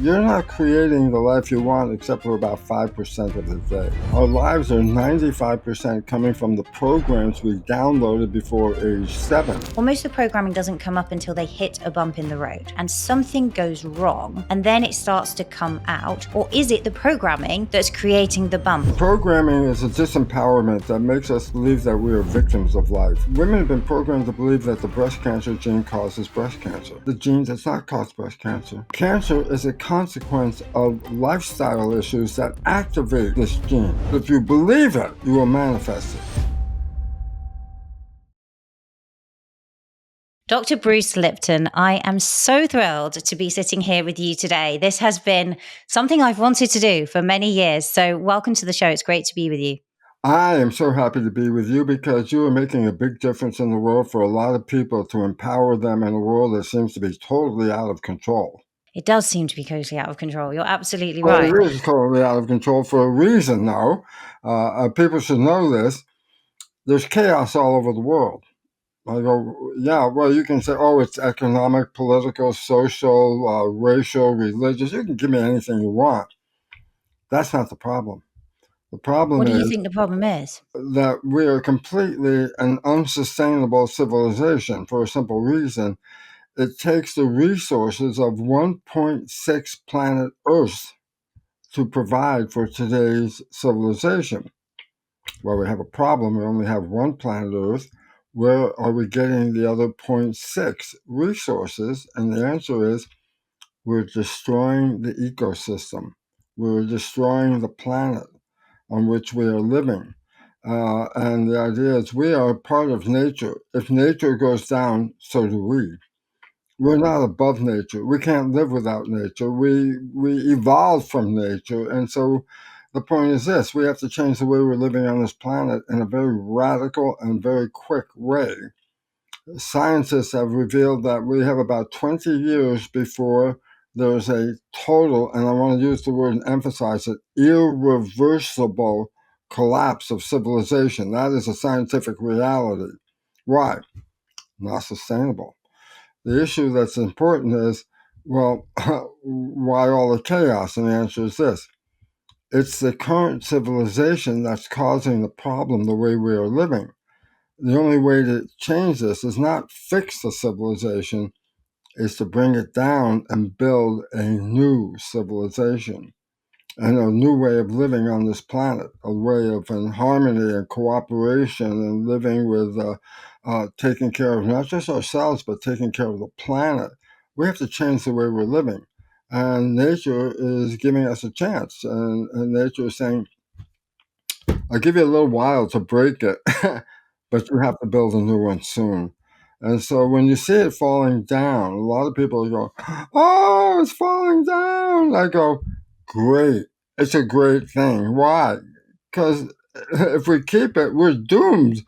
You're not creating the life you want except for about 5% of the day. Our lives are 95% coming from the programs we downloaded before age 7. Well, most of the programming doesn't come up until they hit a bump in the road and something goes wrong and then it starts to come out. Or is it the programming that's creating the bump? Programming is a disempowerment that makes us believe that we are victims of life. Women have been programmed to believe that the breast cancer gene causes breast cancer. The gene does not cause breast cancer. Cancer is a consequence of lifestyle issues that activate this gene. If you believe it, you will manifest it. Dr. Bruce Lipton, I am so thrilled to be sitting here with you today. This has been something I've wanted to do for many years. So welcome to the show. It's great to be with you. I am so happy to be with you because you are making a big difference in the world for a lot of people to empower them in a world that seems to be totally out of control. It does seem to be totally out of control. You're absolutely Well, right. it is totally out of control for a reason, though. People should know this. There's chaos all over the world. I go, yeah, well, you can say, oh, it's economic, political, social, racial, religious. You can give me anything you want. That's not the problem. The problem What do you is think the problem is? that we are completely an unsustainable civilization for a simple reason. It takes the resources of 1.6 planet Earth to provide for today's civilization. Well, we have a problem. We only have one planet Earth. Where are we getting the other 0.6 resources? And the answer is we're destroying the ecosystem. We're destroying the planet on which we are living. And the idea is we are part of nature. If nature goes down, so do we. We're not above nature. We can't live without nature. We evolved from nature. And so the point is this: we have to change the way we're living on this planet in a very radical and very quick way. Scientists have revealed that we have about 20 years before there's a total, and I want to use the word and emphasize it, irreversible collapse of civilization. That is a scientific reality. Why? Not sustainable. The issue that's important is, well, why all the chaos? And the answer is this: it's the current civilization that's causing the problem the way we are living. The only way to change this is not fix the civilization, is to bring it down and build a new civilization and a new way of living on this planet, a way of in harmony and cooperation and living with taking care of not just ourselves, but taking care of the planet. We have to change the way we're living. And nature is giving us a chance. And nature is saying, I'll give you a little while to break it, but you have to build a new one soon. And so when you see it falling down, a lot of people go, oh, it's falling down. I go, great. It's a great thing. Why? Because if we keep it, we're doomed.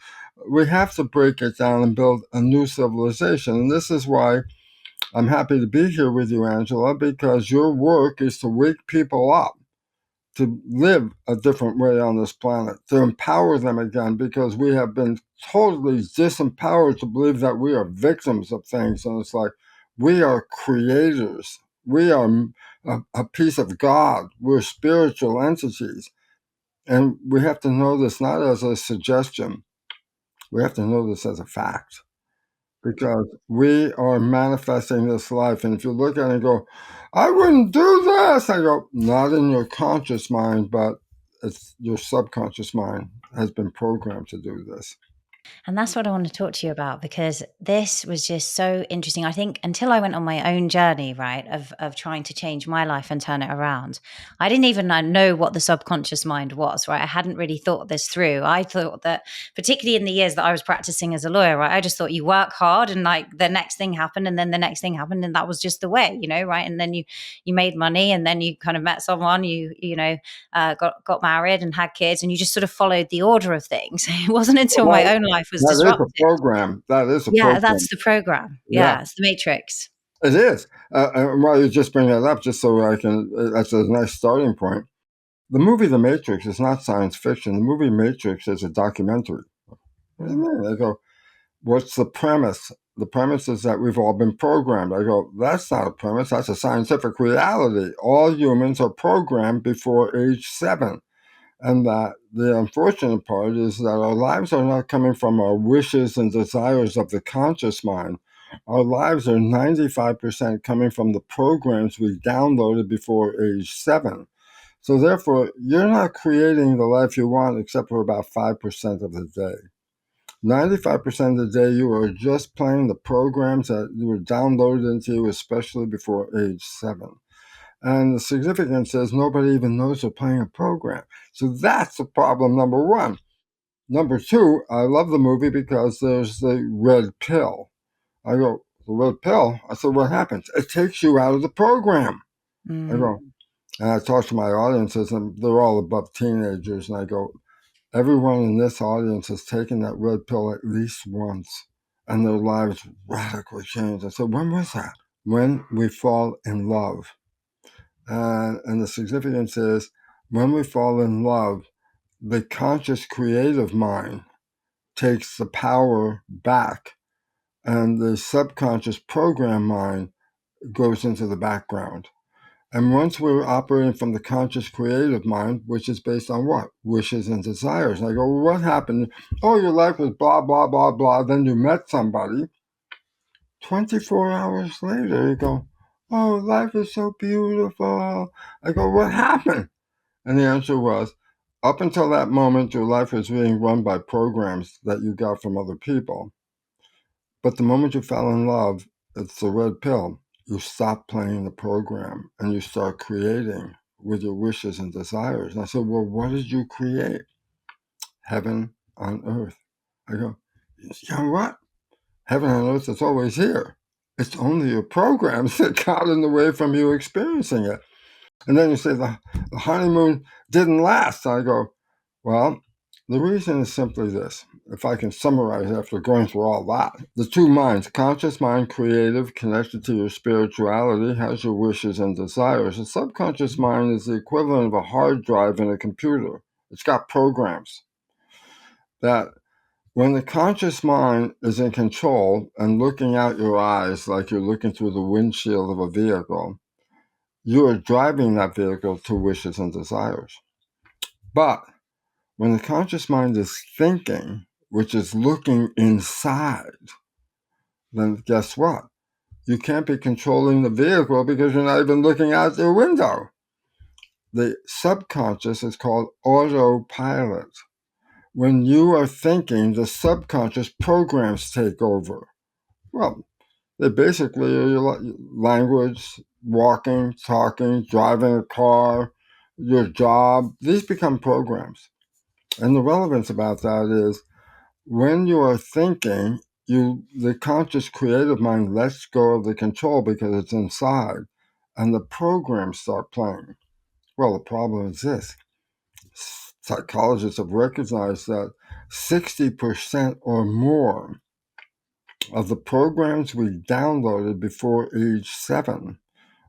We have to break it down and build a new civilization. And this is why I'm happy to be here with you, Angela, because your work is to wake people up to live a different way on this planet, to empower them again, because we have been totally disempowered to believe that we are victims of things. And it's like, we are creators. We are a piece of God. We're spiritual entities. And we have to know this not as a suggestion. We have to know this as a fact, because we are manifesting this life. And if you look at it and go, I wouldn't do this, I go, not in your conscious mind, but it's your subconscious mind has been programmed to do this. And that's what I want to talk to you about, because this was just so interesting. I think until I went on my own journey, right, of trying to change my life and turn it around, I didn't even know what the subconscious mind was, right? I hadn't really thought this through. I thought that, particularly in the years that I was practicing as a lawyer, right, I just thought you work hard and like the next thing happened and then the next thing happened and that was just the way, right? And then you made money and then you kind of met someone, got married and had kids, and you just sort of followed the order of things. It wasn't until my own life was That disrupted. is a program. That is a Yeah, program. that's the program. Yeah, it's the matrix. It is. Well, you just bring that up just so I can, that's a nice starting point. The movie The Matrix is not science fiction. The movie Matrix is a documentary. What do you mean? I go, what's the premise? the premise is that we've all been programmed. I go, that's not a premise, that's a scientific reality. All humans are programmed before age 7. And that the unfortunate part is that our lives are not coming from our wishes and desires of the conscious mind. Our lives are 95% coming from the programs we downloaded before age 7. So therefore, you're not creating the life you want except for about 5% of the day. 95% of the day, you are just playing the programs that were downloaded into you, especially before age 7. And the significance is nobody even knows they're playing a program. So that's the problem, number one. Number two, I love the movie because there's the red pill. I go, the red pill? I said, what happens? It takes you out of the program. I go, and I talk to my audiences, and they're all above teenagers, and I go, everyone in this audience has taken that red pill at least once, and their lives radically changed. I said, when was that? When we fall in love. And the significance is when we fall in love, the conscious creative mind takes the power back, and the subconscious program mind goes into the background. And once we're operating from the conscious creative mind, which is based on what? Wishes and desires. And I go, well, what happened? Oh, your life was blah, blah, blah, blah. Then you met somebody. 24 hours later, you go, oh, life is so beautiful. I go, what happened? And the answer was, up until that moment, your life was being run by programs that you got from other people. But the moment you fell in love, it's the red pill. You stop playing the program and you start creating with your wishes and desires. And I said, well, what did you create? Heaven on earth. I go, you know what? Heaven on earth is always here. It's only your programs that got in the way from you experiencing it. And then you say the honeymoon didn't last. I go, well, the reason is simply this. If I can summarize after going through all that, the two minds, conscious mind, creative, connected to your spirituality, has your wishes and desires. The subconscious mind is the equivalent of a hard drive in a computer. It's got programs that when the conscious mind is in control and looking out your eyes like you're looking through the windshield of a vehicle, you are driving that vehicle to wishes and desires. But when the conscious mind is thinking, which is looking inside, then guess what? You can't be controlling the vehicle because you're not even looking out your window. The subconscious is called autopilot. When you are thinking, the subconscious programs take over. Well, they basically are your language, walking, talking, driving a car, your job. These become programs. And the relevance about that is when you are thinking, the conscious creative mind lets go of the control because it's inside, and the programs start playing. Well, the problem is this. Psychologists have recognized that 60% or more of the programs we downloaded before age 7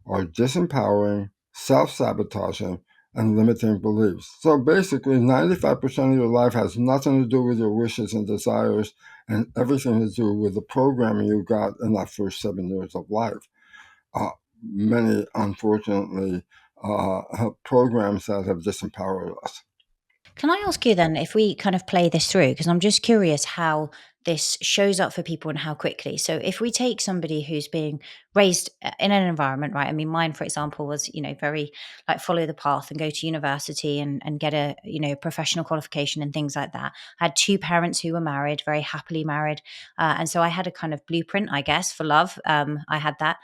are disempowering, self-sabotaging, and limiting beliefs. So basically, 95% of your life has nothing to do with your wishes and desires and everything to do with the programming you got in that first 7 years of life. Many, unfortunately, programs that have disempowered us. Can I ask you then, if we kind of play this through, because I'm just curious how this shows up for people and how quickly. So if we take somebody who's being raised in an environment, right? I mean, mine, for example, was, very like follow the path and go to university and get a, professional qualification and things like that. I had two parents who were married, very happily married. And so I had a kind of blueprint, I guess, for love. I had that.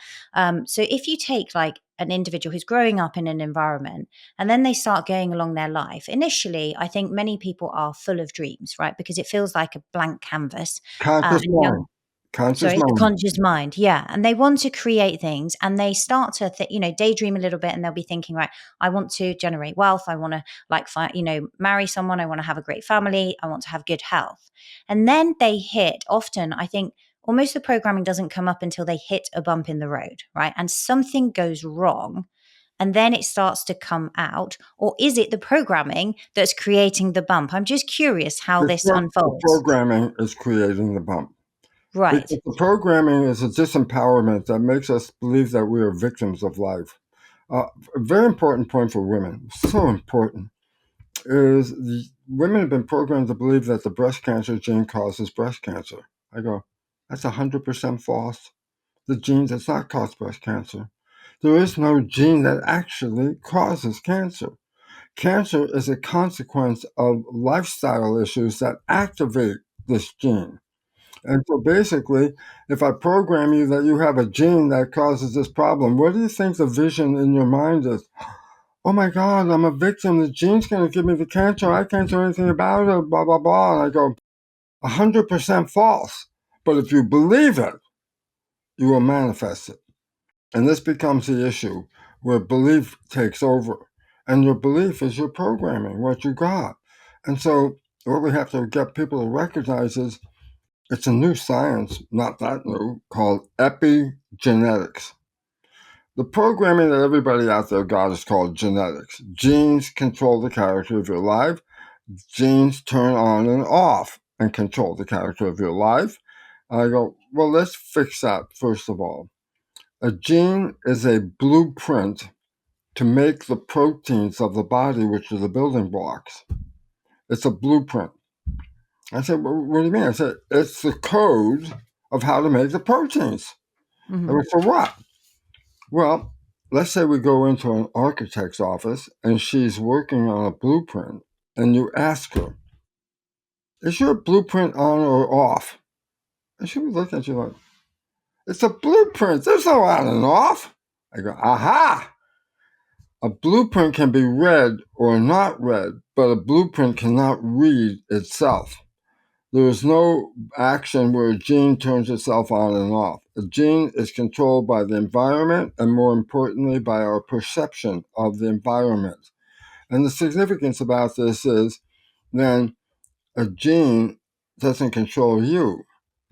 So if you take like an individual who's growing up in an environment and then they start going along their life. Initially, I think many people are full of dreams, right? Because it feels like a blank canvas. Conscious And mind. Conscious sorry, the mind. conscious mind, yeah. And they want to create things, and they start to, daydream a little bit, and they'll be thinking, right, I want to generate wealth. I want to marry someone. I want to have a great family. I want to have good health. And then they hit. Often, I think almost the programming doesn't come up until they hit a bump in the road, right? And something goes wrong and then it starts to come out? Or is it the programming that's creating the bump? I'm just curious how this The unfolds. programming is creating the bump. Right. Because the programming is a disempowerment that makes us believe that we are victims of life. A very important point for women, so important, is women have been programmed to believe that the breast cancer gene causes breast cancer. I go, that's 100% false. The gene does not cause breast cancer. There is no gene that actually causes cancer. Cancer is a consequence of lifestyle issues that activate this gene. And so basically, if I program you that you have a gene that causes this problem, what do you think the vision in your mind is? Oh my God, I'm a victim. The gene's going to give me the cancer. I can't do anything about it, blah, blah, blah. And I go, 100% false. But if you believe it, you will manifest it. And this becomes the issue where belief takes over. And your belief is your programming, what you got. And so what we have to get people to recognize is it's a new science, not that new, called epigenetics. The programming that everybody out there got is called genetics. Genes control the character of your life. Genes turn on and off and control the character of your life. I go, well, let's fix that first of all. A gene is a blueprint to make the proteins of the body, which are the building blocks. It's a blueprint. I said, well, what do you mean? I said, it's the code of how to make the proteins. I Hmm. went, for what? Well, let's say we go into an architect's office and she's working on a blueprint, and you ask her, is your blueprint on or off? And she would look at you like, it's a blueprint. There's no on and off. I go, aha! A blueprint can be read or not read, but a blueprint cannot read itself. There is no action where a gene turns itself on and off. A gene is controlled by the environment and, more importantly, by our perception of the environment. And the significance about this is then a gene doesn't control you.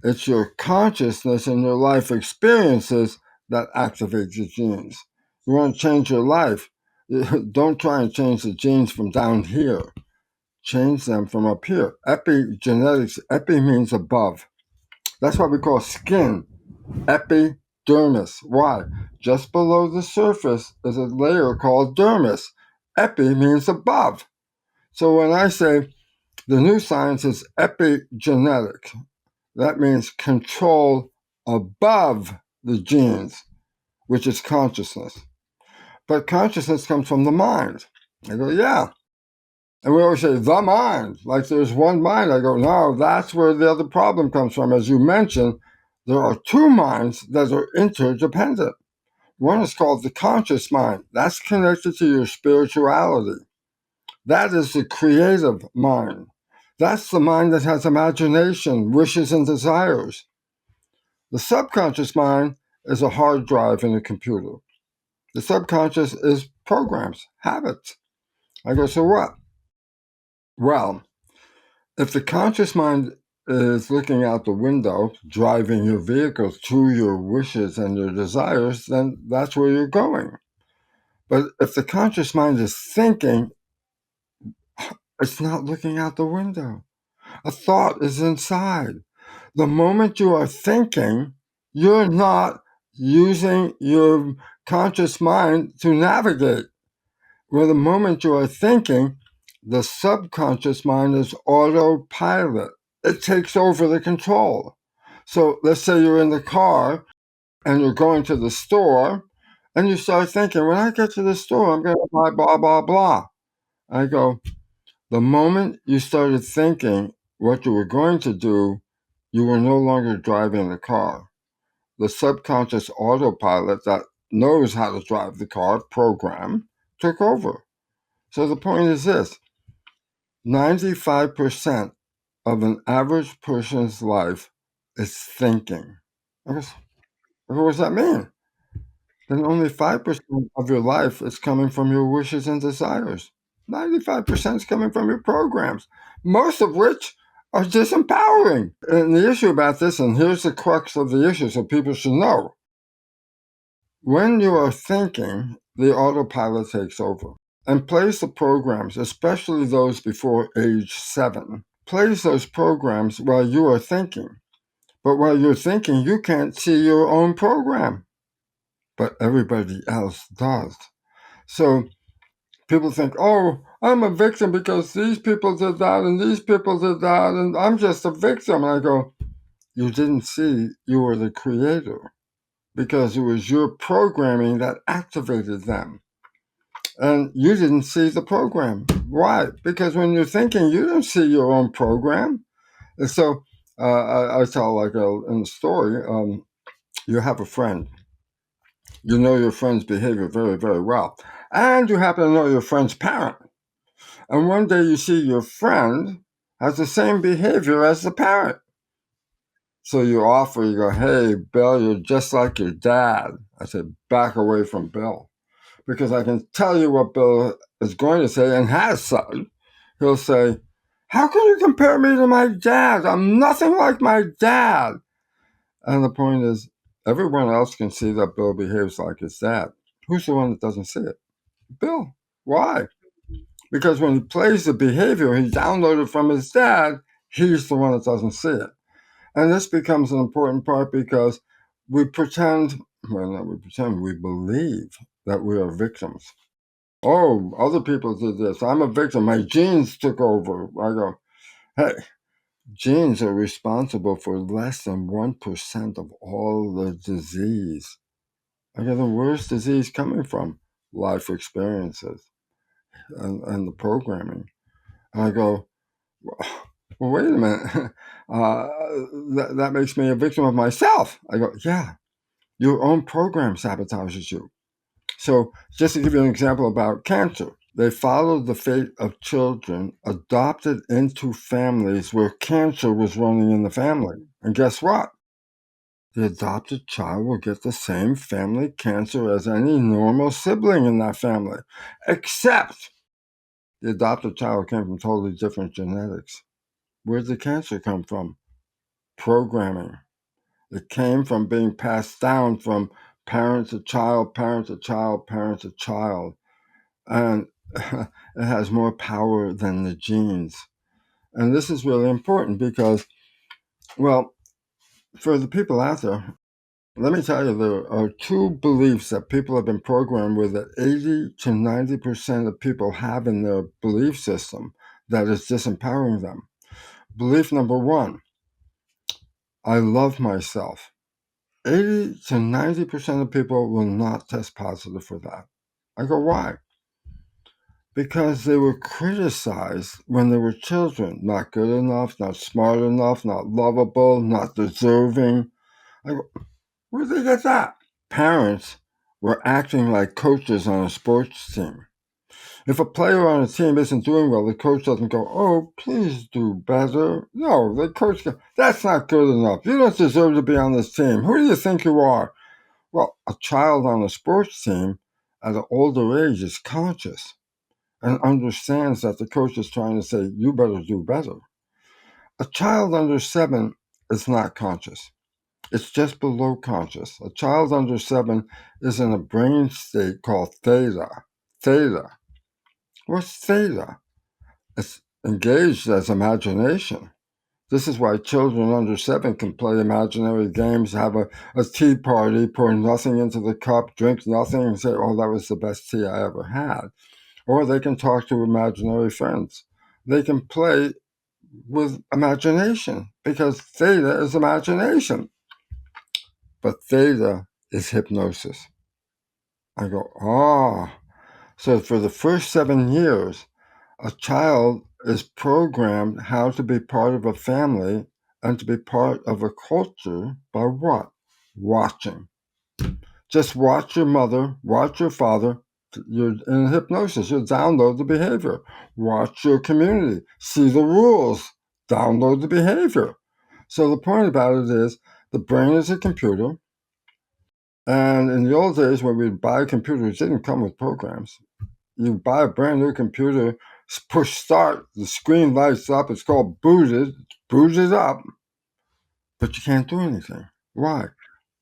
It's your consciousness and your life experiences that activate the genes. You want to change your life, don't try and change the genes from down here. Change them from up here. Epigenetics, epi means above. That's why we call skin epidermis. Why? Just below the surface is a layer called dermis. Epi means above. So when I say the new science is epigenetic, that means control above the genes, which is consciousness. But consciousness comes from the mind. I go, yeah. And we always say the mind, like there's one mind. I go, no, that's where the other problem comes from. As you mentioned, there are two minds that are interdependent. One is called the conscious mind. That's connected to your spirituality. That is the creative mind. That's the mind that has imagination, wishes, and desires. The subconscious mind is a hard drive in a computer. The subconscious is programs, habits. I go, so what? Well, if the conscious mind is looking out the window, driving your vehicle to your wishes and your desires, then that's where you're going. But if the conscious mind is thinking, it's not looking out the window. A thought is inside. The moment you are thinking, you're not using your conscious mind to navigate. Where the moment you are thinking, the subconscious mind is autopilot. It takes over the control. So let's say you're in the car and you're going to the store and you start thinking, when I get to the store, I'm going to buy blah, blah, blah. I go, the moment you started thinking what you were going to do, you were no longer driving the car. The subconscious autopilot that knows how to drive the car program took over. So the point is this: 95% of an average person's life is thinking. What does that mean? Then only 5% of your life is coming from your wishes and desires. 95% is coming from your programs, most of which are disempowering. And the issue about this, and here's the crux of the issue so people should know. When you are thinking, the autopilot takes over and plays the programs, especially those before age 7, plays those programs while you are thinking. But while you're thinking, you can't see your own program, but everybody else does. So people think, oh, I'm a victim because these people did that and these people did that, and I'm just a victim. And I go, you didn't see you were the creator because it was your programming that activated them. And you didn't see the program. Why? Because when you're thinking, you don't see your own program. And so I tell, like in the story, you have a friend. You know your friend's behavior very, very well. And you happen to know your friend's parent. And one day you see your friend has the same behavior as the parent. So you offer, you go, hey, Bill, you're just like your dad. I said, back away from Bill. Because I can tell you what Bill is going to say and has said. He'll say, how can you compare me to my dad? I'm nothing like my dad. And the point is, everyone else can see that Bill behaves like his dad. Who's the one that doesn't see it? Bill. Why? Because when he plays the behavior he downloaded from his dad, he's the one that doesn't see it. And this becomes an important part because we pretend, well, not we pretend, we believe that we are victims. Oh, other people did this. I'm a victim. My genes took over. I go, hey, genes are responsible for less than 1% of all the disease. I go, the worst disease coming from life experiences and the programming. And I go, well, wait a minute. That makes me a victim of myself. I go, yeah, your own program sabotages you. So, just to give you an example about cancer, they followed the fate of children adopted into families where cancer was running in the family. And guess what? The adopted child will get the same family cancer as any normal sibling in that family, except the adopted child came from totally different genetics. Where did the cancer come from? Programming. It came from being passed down from parent to child, parent to child, parent to child. And it has more power than the genes. And this is really important because, well, for the people out there, let me tell you, there are two beliefs that people have been programmed with that 80 to 90% of people have in their belief system that is disempowering them. Belief number one, I love myself. 80 to 90% of people will not test positive for that. I go, why? Because they were criticized when they were children. Not good enough, not smart enough, not lovable, not deserving. I go, where did they get that? Parents were acting like coaches on a sports team. If a player on a team isn't doing well, the coach doesn't go, oh, please do better. No, the coach goes, that's not good enough. You don't deserve to be on this team. Who do you think you are? Well, a child on a sports team at an older age is conscious and understands that the coach is trying to say, you better do better. A child under 7 is not conscious. It's just below conscious. A child under 7 is in a brain state called theta. Theta. What's theta? It's engaged as imagination. This is why children under 7 can play imaginary games, have a tea party, pour nothing into the cup, drink nothing, and say, oh, that was the best tea I ever had. Or they can talk to imaginary friends. They can play with imagination because theta is imagination. But theta is hypnosis. I go, ah. So for the first 7 years, a child is programmed how to be part of a family and to be part of a culture by what? Watching. Just watch your mother, watch your father. You're in hypnosis. You'll download the behavior. Watch your community. See the rules. Download the behavior. So the point about it is the brain is a computer. And in the old days when we'd buy computers, it didn't come with programs. You buy a brand new computer, push start, the screen lights up. It's called booted. Boot it up. But you can't do anything. Why?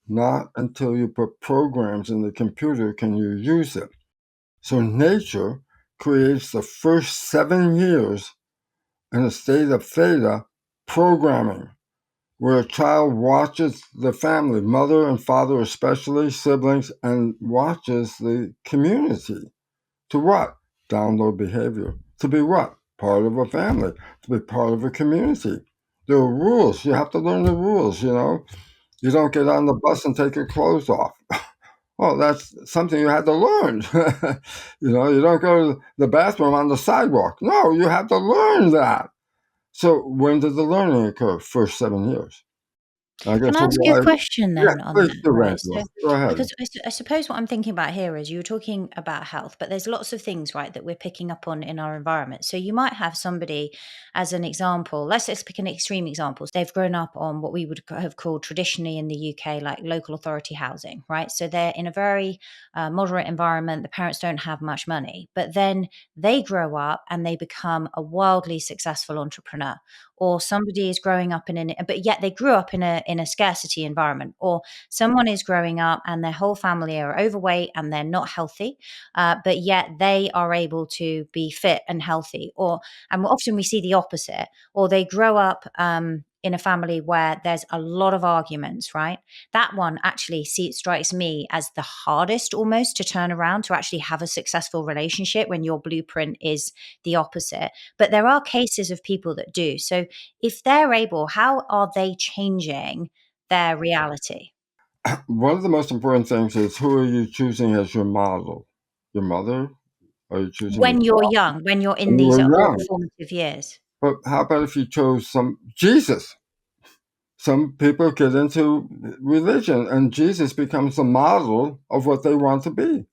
Not until you put programs in the computer can you use it. So nature creates the first 7 years in a state of theta programming, where a child watches the family, mother and father especially, siblings, and watches the community. To what? Download behavior. To be what? Part of a family. To be part of a community. There are rules. You have to learn the rules, you know. You don't get on the bus and take your clothes off. Well, that's something you had to learn. You don't go to the bathroom on the sidewalk. No, you have to learn that. So when did the learning occur? First 7 years. I Can guess I we're ask you a like, question yeah, then on please that, do, right? Angela. So, Go ahead. because I suppose what I'm thinking about here is you're talking about health, but there's lots of things, right, that we're picking up on in our environment. So you might have somebody, as an example, let's just pick an extreme example. They've grown up on what we would have called traditionally in the UK, like local authority housing, right? So they're in a very moderate environment. The parents don't have much money, but then they grow up and they become a wildly successful entrepreneur, or somebody is growing up in an but yet they grew up in a scarcity environment, or someone is growing up and their whole family are overweight and they're not healthy, but yet they are able to be fit and healthy, or and often we see the opposite, or they grow up in a family where there's a lot of arguments, right? That one actually strikes me as the hardest almost to turn around, to actually have a successful relationship when your blueprint is the opposite. But there are cases of people that do. So if they're able, how are they changing their reality? One of the most important things is, who are you choosing as your model? Your mother? Are you choosing your When you're father? young, when you're in When you these were early young. formative years. But how about if you chose some Jesus? Some people get into religion and Jesus becomes the model of what they want to be.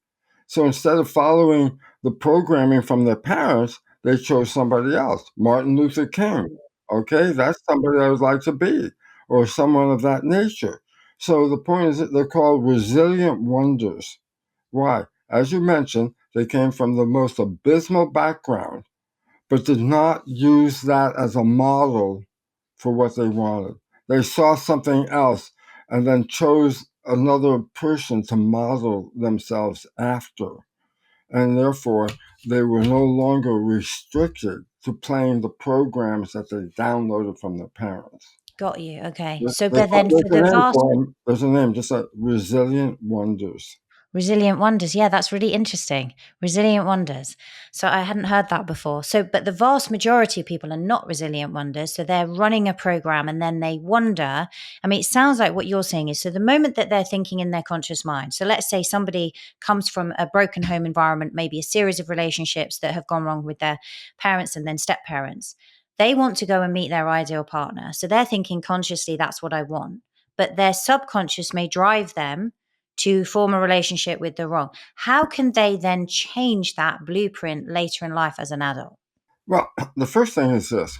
So instead of following the programming from their parents, they chose somebody else. Martin Luther King. Okay, that's somebody I would like to be, or someone of that nature. So the point is that they're called resilient wonders. Why? As you mentioned, they came from the most abysmal background, but did not use that as a model for what they wanted. They saw something else and then chose another person to model themselves after. And therefore, they were no longer restricted to playing the programs that they downloaded from their parents. Got you. Okay. There's So, but then there's for a the name vast for them. There's a name, just like resilient wonders. resilient wonders. Yeah, that's really interesting. Resilient wonders. So I hadn't heard that before. So, but the vast majority of people are not resilient wonders. So they're running a program and then they wonder. I mean, it sounds like what you're saying is, so the moment that they're thinking in their conscious mind. So let's say somebody comes from a broken home environment, maybe a series of relationships that have gone wrong with their parents and then step parents. They want to go and meet their ideal partner. So they're thinking consciously, that's what I want. But their subconscious may drive them to form a relationship with the wrong. How can they then change that blueprint later in life as an adult? Well, the first thing is this: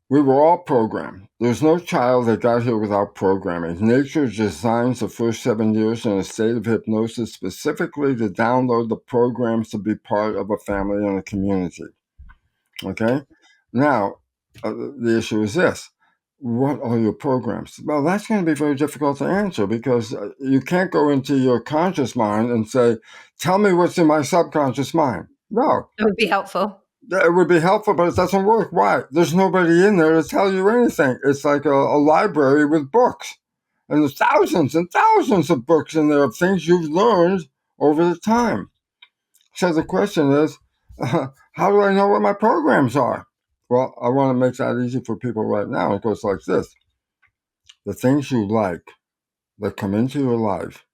we were all programmed. There's no child that got here without programming. Nature designs the first 7 years in a state of hypnosis specifically to download the programs to be part of a family and a community. Okay? Now, the issue is this: what are your programs? Well, that's going to be very difficult to answer, because you can't go into your conscious mind and say, tell me what's in my subconscious mind. No, It would be helpful. it would be helpful, but it doesn't work. Why? There's nobody in there to tell you anything. It's like a library with books. And there's thousands and thousands of books in there of things you've learned over the time. So the question is, how do I know what my programs are? Well, I want to make that easy for people right now. It goes like this: the things you like that come into your life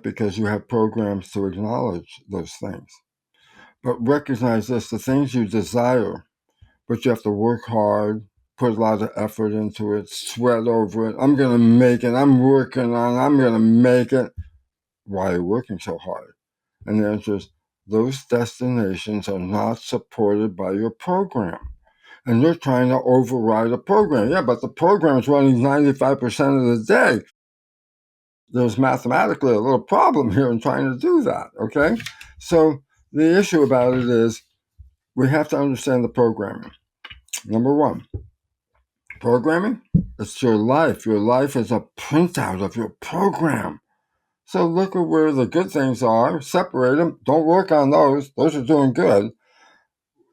because you have programs to acknowledge those things. But recognize this: the things you desire, but you have to work hard, put a lot of effort into it, sweat over it. I'm going to make it. I'm working on it. I'm going to make it. Why are you working so hard? And the answer is, those destinations are not supported by your program. And you're trying to override a program. Yeah, but the program is running 95% of the day. There's mathematically a little problem here in trying to do that, okay? So the issue about it is, we have to understand the programming. Number one, programming, it's your life. Your life is a printout of your program. So look at where the good things are, separate them, don't work on those. Those are doing good.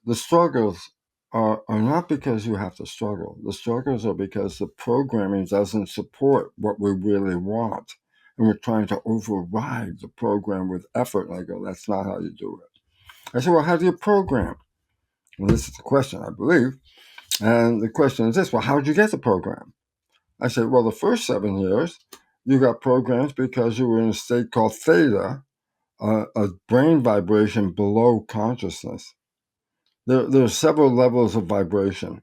The struggles are not because you have to struggle. The struggles are because the programming doesn't support what we really want. And we're trying to override the program with effort. And I go, that's not how you do it. I said, well, how do you program? And this is the question, I believe. And the question is this, well, how did you get the program? I said, well, the first 7 years, you got programs because you were in a state called theta, a brain vibration below consciousness. There are several levels of vibration.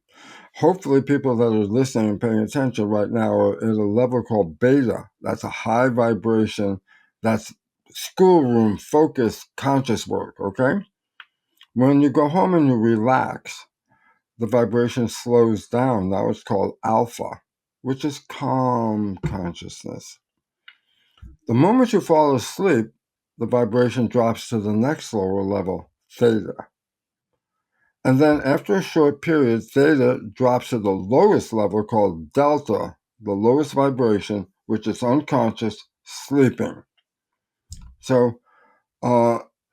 Hopefully, people that are listening and paying attention right now are at a level called beta. That's a high vibration. That's schoolroom focused conscious work, okay? When you go home and you relax, the vibration slows down. Now it's called alpha, which is calm consciousness. The moment you fall asleep, the vibration drops to the next lower level, theta. And then after a short period, theta drops to the lowest level called delta, the lowest vibration, which is unconscious, sleeping. So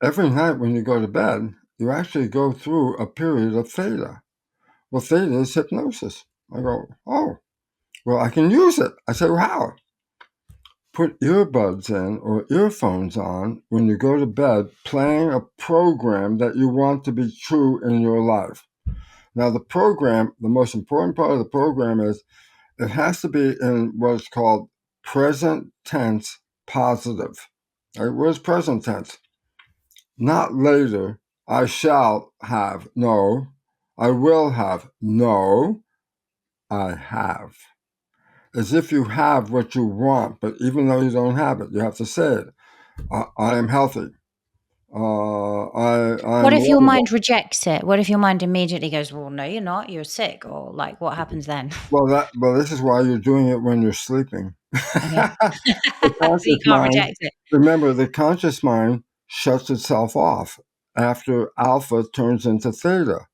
every night when you go to bed, you actually go through a period of theta. Well, theta is hypnosis. I go, oh, well, I can use it. I say, well, how? Put earbuds in or earphones on when you go to bed, playing a program that you want to be true in your life. Now, the program, the most important part of the program is it has to be in what's called present tense positive. Right? Where's present tense? Not later. I shall have. No. I will have. No. I have. As if you have what you want, but even though you don't have it, you have to say it. I am healthy. What I'm if your lovable. mind rejects it? What if your mind immediately goes, well, no, you're not, you're sick? Or like, what happens then? Well, this is why you're doing it when you're sleeping. Okay. The So you conscious can't mind, reject it. remember, the conscious mind shuts itself off after alpha turns into theta.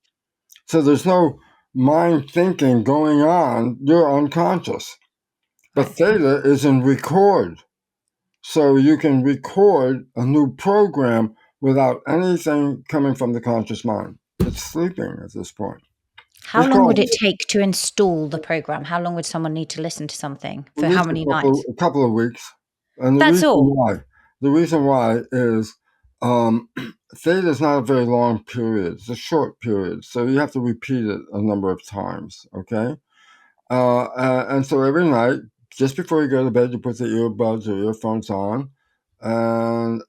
So there's no mind thinking going on. You're unconscious. But Right. theta is in record. So you can record a new program without anything coming from the conscious mind. It's sleeping at this point. How It's long would called it take to install the program? How long would someone need to listen to something? at For how least many nights? a couple of weeks. And That's all. the reason why is um, theta is not a very long period. It's a short period. So you have to repeat it a number of times, okay? And so every night, just before you go to bed, you put the earbuds or earphones on. And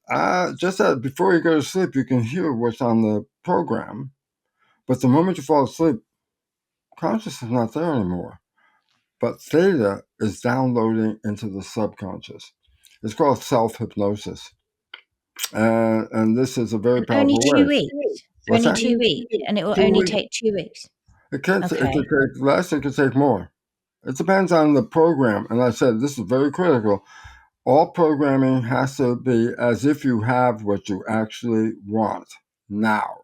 before you go to sleep, you can hear what's on the program. But the moment you fall asleep, consciousness is not there anymore. But theta is downloading into the subconscious. It's called self-hypnosis. And this is a very And only powerful 2 way. weeks. What's Only that? 2 weeks. And it will 2 only weeks. take 2 weeks. It Okay. could take less, it could take more. It depends on the program. And I said, this is very critical. All programming has to be as if you have what you actually want now.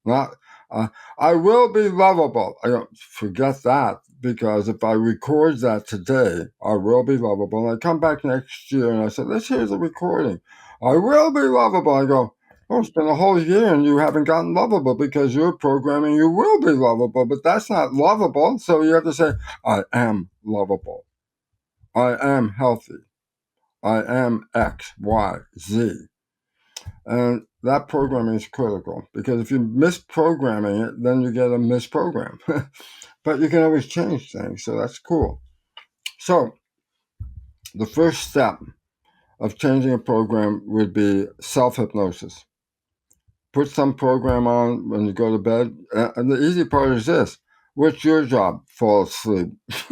Not, I will be lovable. I don't forget that because if I record that today, I will be lovable. And I come back next year and I say, let's hear the recording. I will be lovable. I go, oh, it's been a whole year and you haven't gotten lovable because you're programming you will be lovable, but that's not lovable. So you have to say, I am lovable. I am healthy. I am X, Y, Z. And that programming is critical because if you're misprogramming it, then you get a misprogram. But you can always change things, so that's cool. So the first step of changing a program would be self-hypnosis. Put some program on when you go to bed. And the easy part is this. What's your job? Fall asleep. If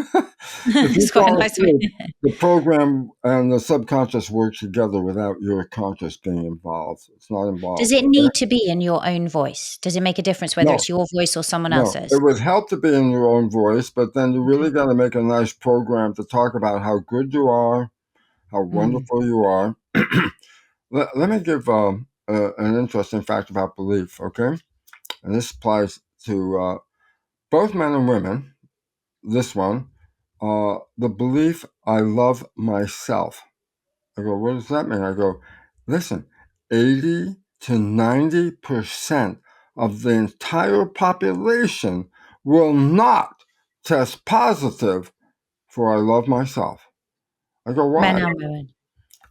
you It's quite a fall nice way. asleep, the program and the subconscious work together without your conscious being involved. It's not Does involved. it Okay? need to be in your own voice? Does it make a difference whether No, it's your voice or someone no. else's? It would help to be in your own voice, but then you Okay. really got to make a nice program to talk about how good you are, how Mm. wonderful you are. Let me give an interesting fact about belief, okay? And this applies to both men and women. This one, the belief I love myself. I go, what does that mean? I go, listen, 80 to 90% of the entire population will not test positive for I love myself. I go, Men why? and women.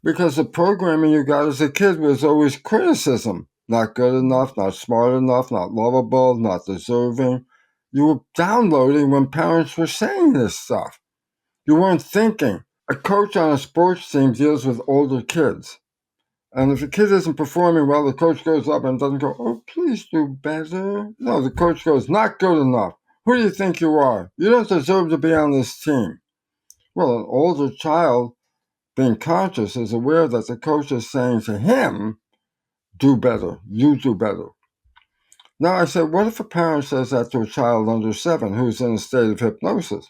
Because the programming you got as a kid was always criticism. Not good enough, not smart enough, not lovable, not deserving. You were downloading when parents were saying this stuff. You weren't thinking. A coach on a sports team deals with older kids. And if the kid isn't performing well, the coach goes up and doesn't go, oh, please do better. No, the coach goes, not good enough. Who do you think you are? You don't deserve to be on this team. Well, an older child, being conscious, is aware that the coach is saying to him, do better. You do better. Now, I said, what if a parent says that to a child under 7 who's in a state of hypnosis?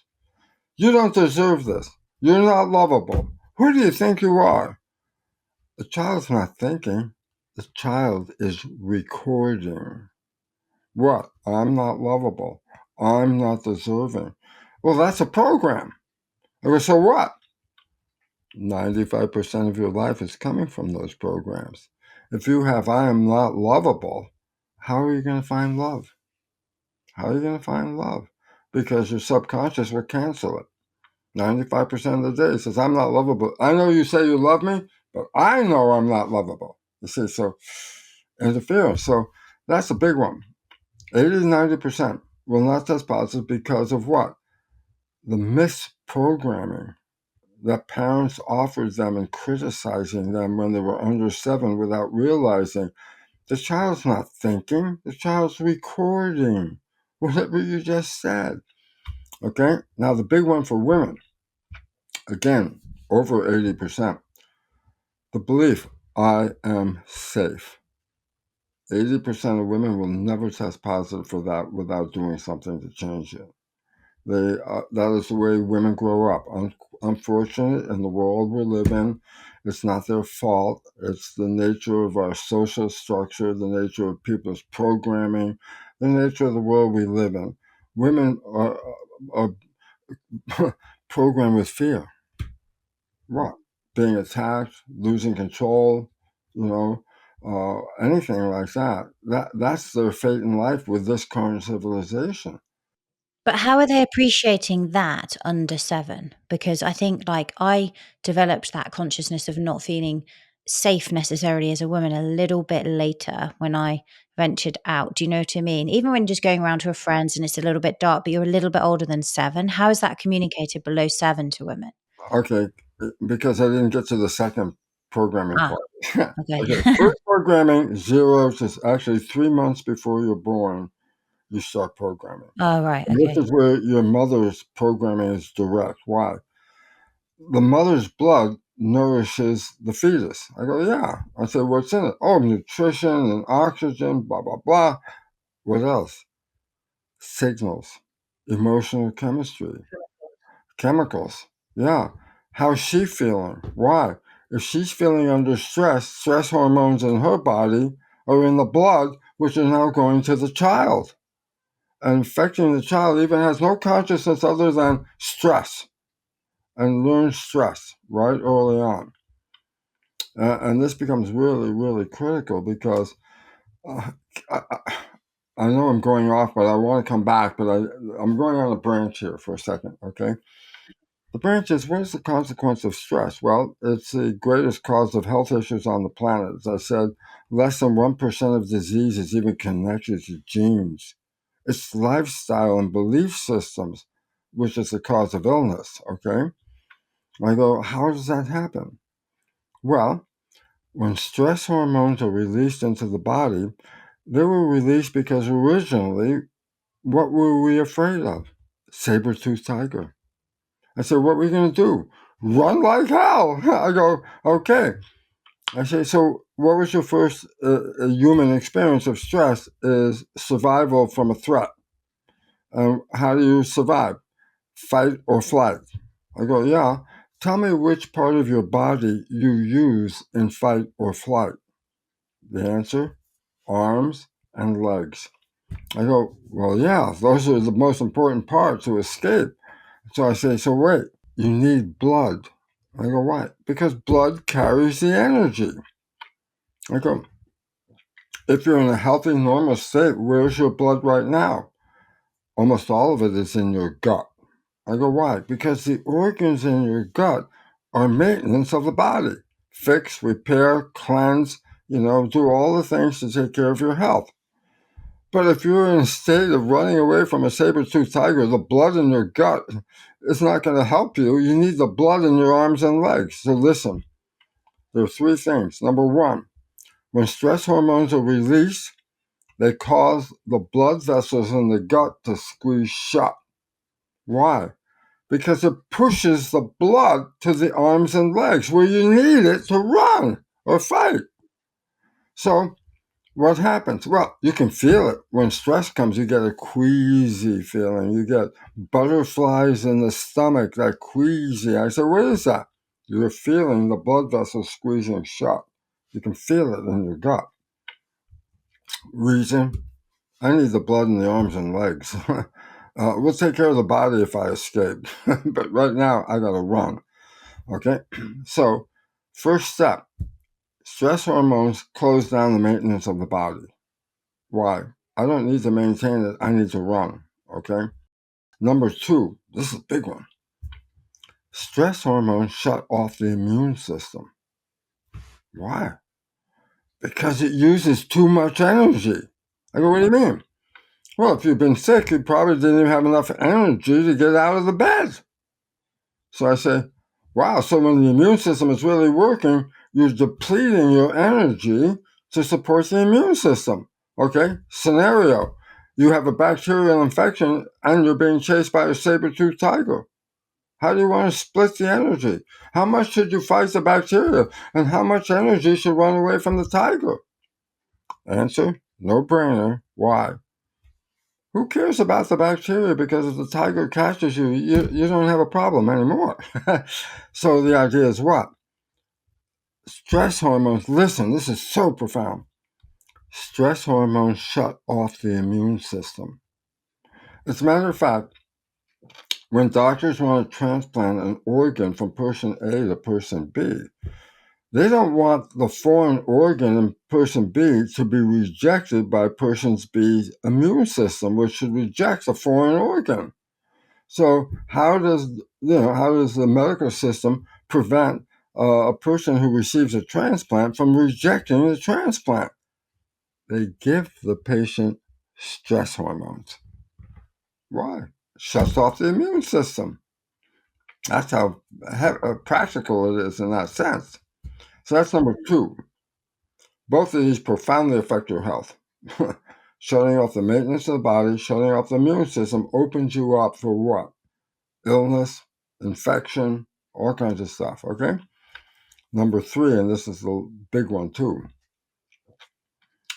You don't deserve this. You're not lovable. Who do you think you are? The child's not thinking. The child is recording. What? I'm not lovable. I'm not deserving. Well, that's a program. I go, so what? 95% of your life is coming from those programs. If you have, I am not lovable, how are you going to find love? How are you going to find love? Because your subconscious will cancel it. 95% of the day says, I'm not lovable. I know you say you love me, but I know I'm not lovable. You see, so interference. So that's a big one. 80 to 90% will not test positive because of what? The misprogramming that parents offered them and criticizing them when they were under 7 without realizing the child's not thinking, the child's recording whatever you just said. Okay? Now, the big one for women, again, over 80%, the belief, I am safe. 80% of women will never test positive for that without doing something to change it. That is the way women grow up. Unfortunate in the world we live in, it's not their fault. It's the nature of our social structure, the nature of people's programming, the nature of the world we live in. Women are programmed with fear. What? Being attacked, losing control, anything like that. That's their fate in life with this current civilization. But how are they appreciating that under 7? Because I think, like, I developed that consciousness of not feeling safe necessarily as a woman a little bit later when I ventured out. Do you know what I mean? Even when just going around to a friend's and it's a little bit dark, but you're a little bit older than 7, how is that communicated below 7 to women? Okay, because I didn't get to the second programming Ah, part. okay. Okay, first programming, 0 to actually 3 months before you're born, you start programming. Oh, right, And this okay. is where your mother's programming is direct. Why? The mother's blood nourishes the fetus. I go, yeah. I said, what's in it? Oh, nutrition and oxygen, blah, blah, blah. What else? Signals, emotional chemistry, chemicals. Yeah. How's she feeling? Why? If she's feeling under stress, stress hormones in her body are in the blood, which are now going to the child. And affecting the child even has no consciousness other than stress and learn stress right early on. And this becomes really, really critical because uh, I, I know I'm going off, but I want to come back, but I'm going on a branch here for a second, okay? The branch is, what is the consequence of stress? Well, it's the greatest cause of health issues on the planet. As I said, less than 1% of disease is even connected to genes. It's lifestyle and belief systems, which is the cause of illness, okay? I go, how does that happen? Well, when stress hormones are released into the body, they were released because originally, what were we afraid of? Saber-toothed tiger. I said, what are we going to do? Run like hell. I go, okay. I say, so what was your first human experience of stress is survival from a threat. How do you survive? Fight or flight. I go, yeah. Tell me which part of your body you use in fight or flight. The answer, arms and legs. I go, well, yeah, those are the most important part to escape. So I say, so wait, you need blood. I go, why? Because blood carries the energy. I go, If you're in a healthy, normal state, where's your blood right now? Almost all of it is in your gut. I go, why? Because the organs in your gut are maintenance of the body. Fix, repair, cleanse, do all the things to take care of your health. But if you're in a state of running away from a saber-toothed tiger, the blood in your gut is not going to help you. You need the blood in your arms and legs. So listen, there are three things. Number one, when stress hormones are released, they cause the blood vessels in the gut to squeeze shut. Why? Because it pushes the blood to the arms and legs where you need it to run or fight. So what happens? Well, you can feel it. When stress comes, you get a queasy feeling. You get butterflies in the stomach, that queasy. I said, what is that? You're feeling the blood vessels squeezing shut. You can feel it in your gut. Reason? I need the blood in the arms and legs. We'll take care of the body if I escape. But right now, I got to run. Okay? So, first step, stress hormones close down the maintenance of the body. Why? I don't need to maintain it. I need to run. Okay? Number two, this is a big one. Stress hormones shut off the immune system. Why? Because it uses too much energy. I go, what do you mean? Well, if you've been sick, you probably didn't even have enough energy to get out of the bed. So I say, wow, so when the immune system is really working, you're depleting your energy to support the immune system. Okay? Scenario. You have a bacterial infection and you're being chased by a saber-toothed tiger. How do you want to split the energy? How much should you fight the bacteria? And how much energy should run away from the tiger? Answer, no brainer. Why? Who cares about the bacteria? Because if the tiger catches you, you don't have a problem anymore. So the idea is what? Stress hormones, listen, this is so profound. Stress hormones shut off the immune system. As a matter of fact, when doctors want to transplant an organ from person A to person B, they don't want the foreign organ in person B to be rejected by person B's immune system, which should reject the foreign organ. So how does the medical system prevent a person who receives a transplant from rejecting the transplant? They give the patient stress hormones. Why? Shuts off the immune system. That's how practical it is in that sense. So that's number two. Both of these profoundly affect your health. Shutting off the maintenance of the body, shutting off the immune system opens you up for what? Illness, infection, all kinds of stuff, okay? Number three, and this is the big one too.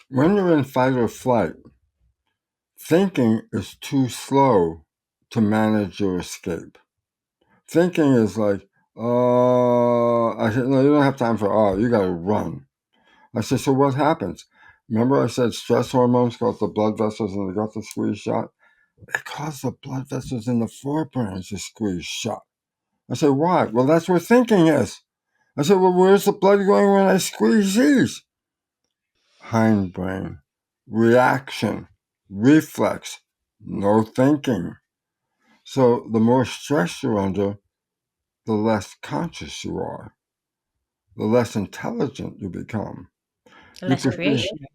When you're in fight or flight, thinking is too slow to manage your escape. Thinking is like, I said, no, you don't have time for, you got to run. I said, so what happens? Remember I said stress hormones cause the blood vessels in the gut to squeeze shut? It causes the blood vessels in the forebrain to squeeze shut. I said, why? Well, that's where thinking is. I said, well, where's the blood going when I squeeze these? Hindbrain, reaction, reflex, no thinking. So the more stress you're under, the less conscious you are, the less intelligent you become. The less creationary.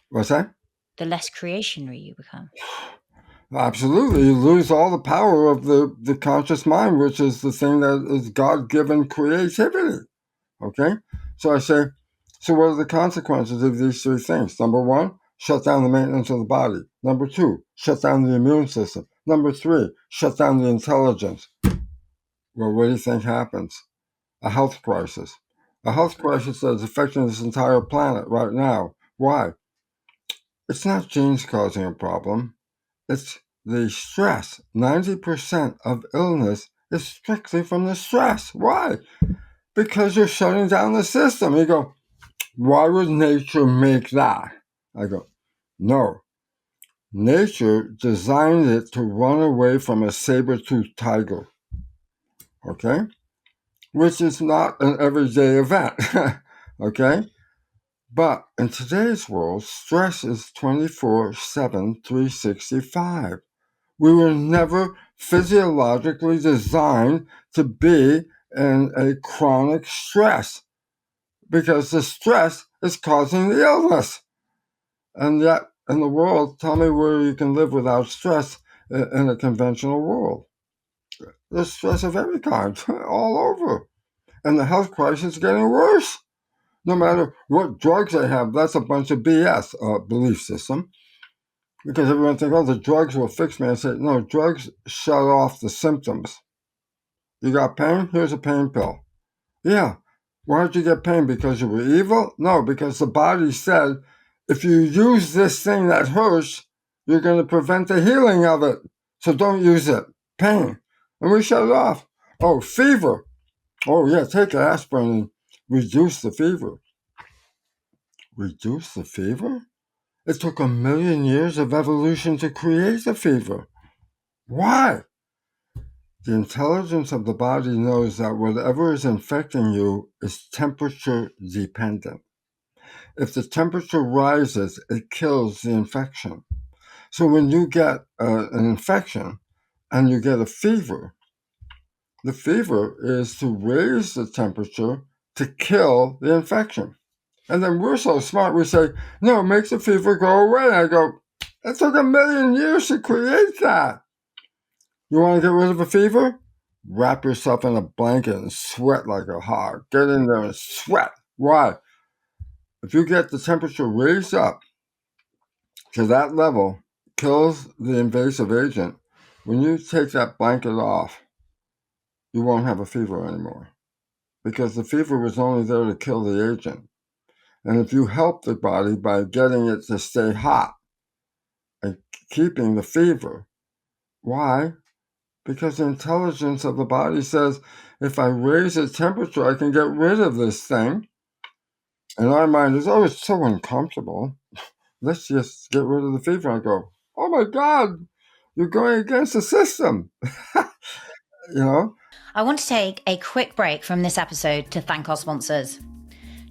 What's that? The less creationary you become. Absolutely. You lose all the power of the conscious mind, which is the thing that is God-given creativity. Okay? So I say, so what are the consequences of these three things? Number one, shut down the maintenance of the body. Number two, shut down the immune system. Number three, shut down the intelligence. Well, what do you think happens? A health crisis. A health crisis that is affecting this entire planet right now. Why? It's not genes causing a problem. It's the stress. 90% of illness is strictly from the stress. Why? Because you're shutting down the system. You go, why would nature make that? I go, no. Nature designed it to run away from a saber-toothed tiger. Okay? Which is not an everyday event. Okay? But in today's world, stress is 24/7, 365. We were never physiologically designed to be in a chronic stress because the stress is causing the illness. And yet, in the world, tell me where you can live without stress in a conventional world. There's stress of every kind all over. And the health crisis is getting worse. No matter what drugs they have, that's a bunch of BS belief system. Because everyone thinks, oh, the drugs will fix me. I say, no, drugs shut off the symptoms. You got pain? Here's a pain pill. Yeah. Why'd you get pain? Because you were evil? No, because the body said, if you use this thing that hurts, you're going to prevent the healing of it. So don't use it. Pain. And we shut it off. Oh, fever. Oh, yeah, take aspirin and reduce the fever. Reduce the fever? It took 1,000,000 years of evolution to create the fever. Why? The intelligence of the body knows that whatever is infecting you is temperature dependent. If the temperature rises, it kills the infection. So when you get an infection and you get a fever, the fever is to raise the temperature to kill the infection. And then we're so smart, we say, no, it makes the fever go away. And I go, it took 1,000,000 years to create that. You want to get rid of a fever? Wrap yourself in a blanket and sweat like a hog. Get in there and sweat. Why? If you get the temperature raised up to that level, kills the invasive agent. When you take that blanket off, you won't have a fever anymore because the fever was only there to kill the agent. And if you help the body by getting it to stay hot and keeping the fever, why? Because the intelligence of the body says, if I raise the temperature, I can get rid of this thing. And our mind is, oh, it's so uncomfortable. Let's just get rid of the fever. I go, oh my God, you're going against the system. You know? I want to take a quick break from this episode to thank our sponsors.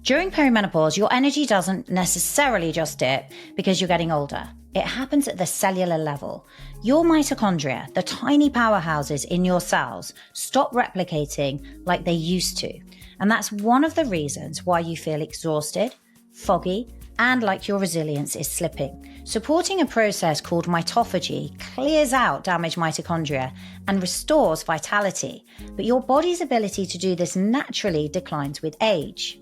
During perimenopause, your energy doesn't necessarily just dip because you're getting older. It happens at the cellular level. Your mitochondria, the tiny powerhouses in your cells, stop replicating like they used to. And that's one of the reasons why you feel exhausted, foggy, and like your resilience is slipping. Supporting a process called mitophagy clears out damaged mitochondria and restores vitality. But your body's ability to do this naturally declines with age.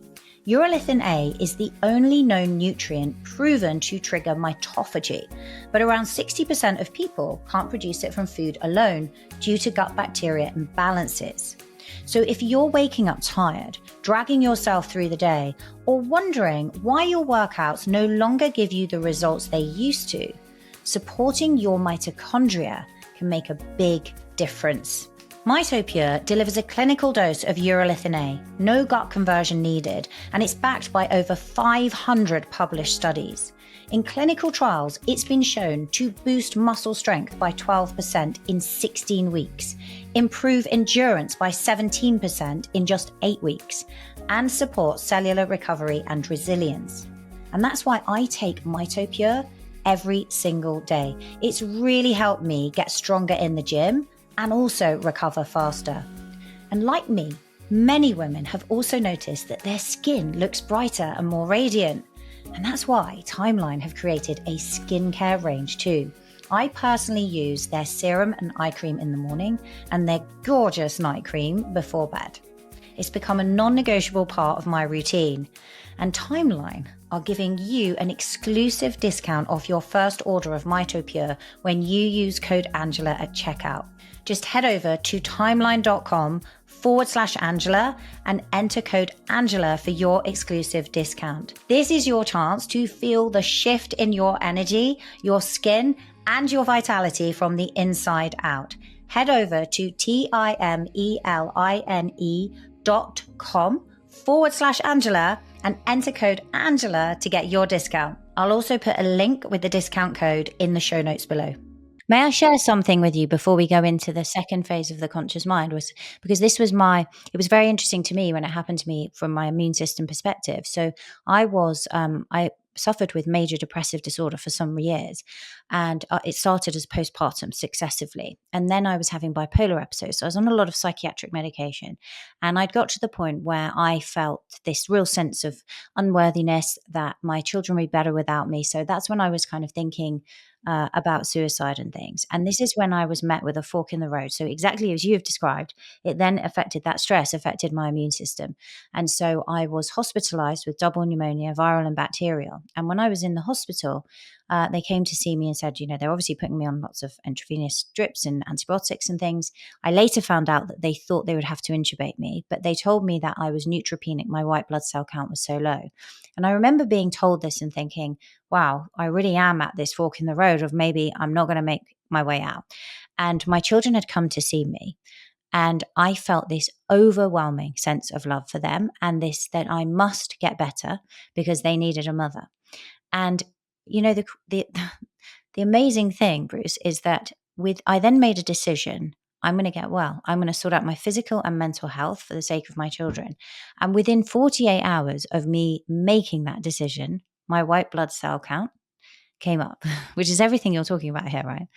Urolithin A is the only known nutrient proven to trigger mitophagy, but around 60% of people can't produce it from food alone due to gut bacteria imbalances. So if you're waking up tired, dragging yourself through the day, or wondering why your workouts no longer give you the results they used to, supporting your mitochondria can make a big difference. MitoPure delivers a clinical dose of urolithin A, no gut conversion needed, and it's backed by over 500 published studies. In clinical trials, it's been shown to boost muscle strength by 12% in 16 weeks, improve endurance by 17% in just 8 weeks, and support cellular recovery and resilience. And that's why I take MitoPure every single day. It's really helped me get stronger in the gym and also recover faster. And like me, many women have also noticed that their skin looks brighter and more radiant. And that's why Timeline have created a skincare range too. I personally use their serum and eye cream in the morning and their gorgeous night cream before bed. It's become a non-negotiable part of my routine. And Timeline are giving you an exclusive discount off your first order of MitoPure when you use code Angela at checkout. Just head over to timeline.com/Angela and enter code Angela for your exclusive discount. This is your chance to feel the shift in your energy, your skin, and your vitality from the inside out. Head over to timeline.com/Angela and enter code Angela to get your discount. I'll also put a link with the discount code in the show notes below. May I share something with you before we go into the second phase of the conscious mind? Was because this was it was very interesting to me when it happened to me from my immune system perspective. So I suffered with major depressive disorder for some years, and it started as postpartum successively. And then I was having bipolar episodes. So I was on a lot of psychiatric medication. And I'd got to the point where I felt this real sense of unworthiness, that my children would be better without me. So that's when I was kind of thinking about suicide and things. And this is when I was met with a fork in the road. So exactly as you have described, it then affected that stress, affected my immune system. And so I was hospitalized with double pneumonia, viral and bacterial. And when I was in the hospital, they came to see me and said, they're obviously putting me on lots of intravenous drips and antibiotics and things. I later found out that they thought they would have to intubate me, but they told me that I was neutropenic. My white blood cell count was so low. And I remember being told this and thinking, wow, I really am at this fork in the road of maybe I'm not going to make my way out. And my children had come to see me. And I felt this overwhelming sense of love for them, and this that I must get better because they needed a mother. And the the amazing thing, Bruce, is that I then made a decision. I'm going to get well. I'm going to sort out my physical and mental health for the sake of my children. And within 48 hours of me making that decision, my white blood cell count came up, which is everything you're talking about here, right?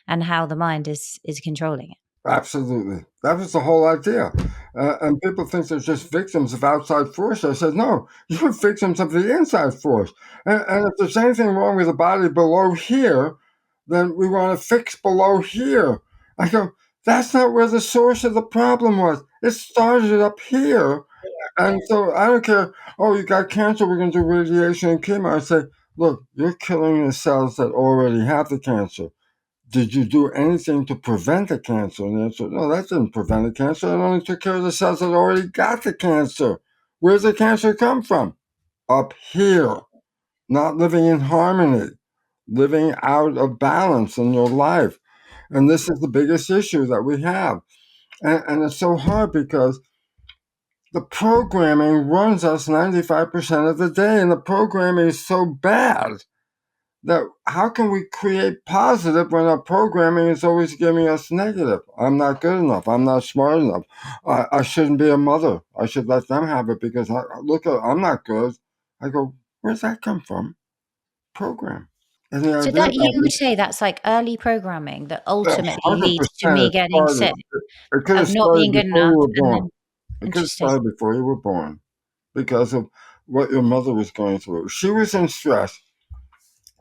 And how the mind is controlling it. Absolutely. That was the whole idea. And people think they're just victims of outside force. I said, no, you're victims of the inside force. And if there's anything wrong with the body below here, then we want to fix below here. I go, that's not where the source of the problem was. It started up here. And so I don't care, oh, you got cancer, we're going to do radiation and chemo. I say, look, you're killing the cells that already have the cancer. Did you do anything to prevent the cancer? And the answer, no, that didn't prevent the cancer. It only took care of the cells that already got the cancer. Where's the cancer come from? Up here. Not living in harmony, living out of balance in your life. And this is the biggest issue that we have. And it's so hard because the programming runs us 95% of the day, and the programming is so bad that how can we create positive when our programming is always giving us negative? I'm not good enough. I'm not smart enough. I shouldn't be a mother. I should let them have it because I'm not good. I go, where's that come from? Program. And the So idea that you of would say that's like early programming that ultimately leads to 100% me it getting started. sick, It could have of not started being good before you enough, were and born. then It could have interesting. started before you were born because of what your mother was going through. She was in stress.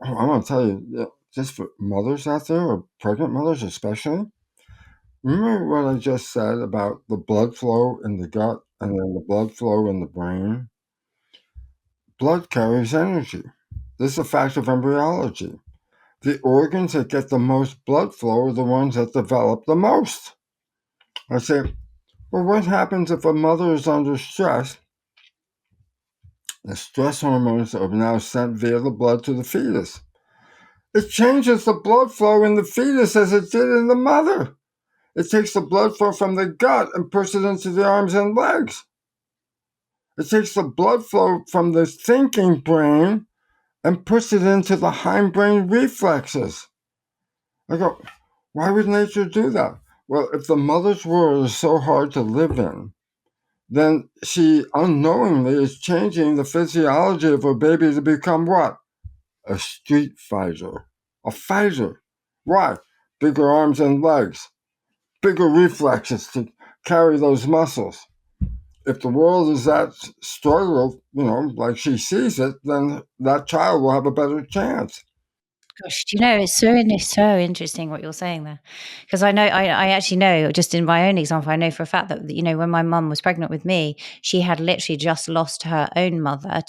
Oh, I'm going to tell you, yeah, just for mothers out there, or pregnant mothers especially, remember what I just said about the blood flow in the gut and then the blood flow in the brain? Blood carries energy. This is a fact of embryology. The organs that get the most blood flow are the ones that develop the most. I say, well, what happens if a mother is under stress? The stress hormones are now sent via the blood to the fetus. It changes the blood flow in the fetus as it did in the mother. It takes the blood flow from the gut and puts it into the arms and legs. It takes the blood flow from the thinking brain and puts it into the hindbrain reflexes. I go, why would nature do that? Well, if the mother's world is so hard to live in, then she unknowingly is changing the physiology of her baby to become what? A street fighter. A fighter. Why? Bigger arms and legs, bigger reflexes to carry those muscles. If the world is that struggle, like she sees it, then that child will have a better chance. Gosh, do you know, it's so interesting what you're saying there, because I actually know, just in my own example, I know for a fact that, when my mum was pregnant with me, she had literally just lost her own mother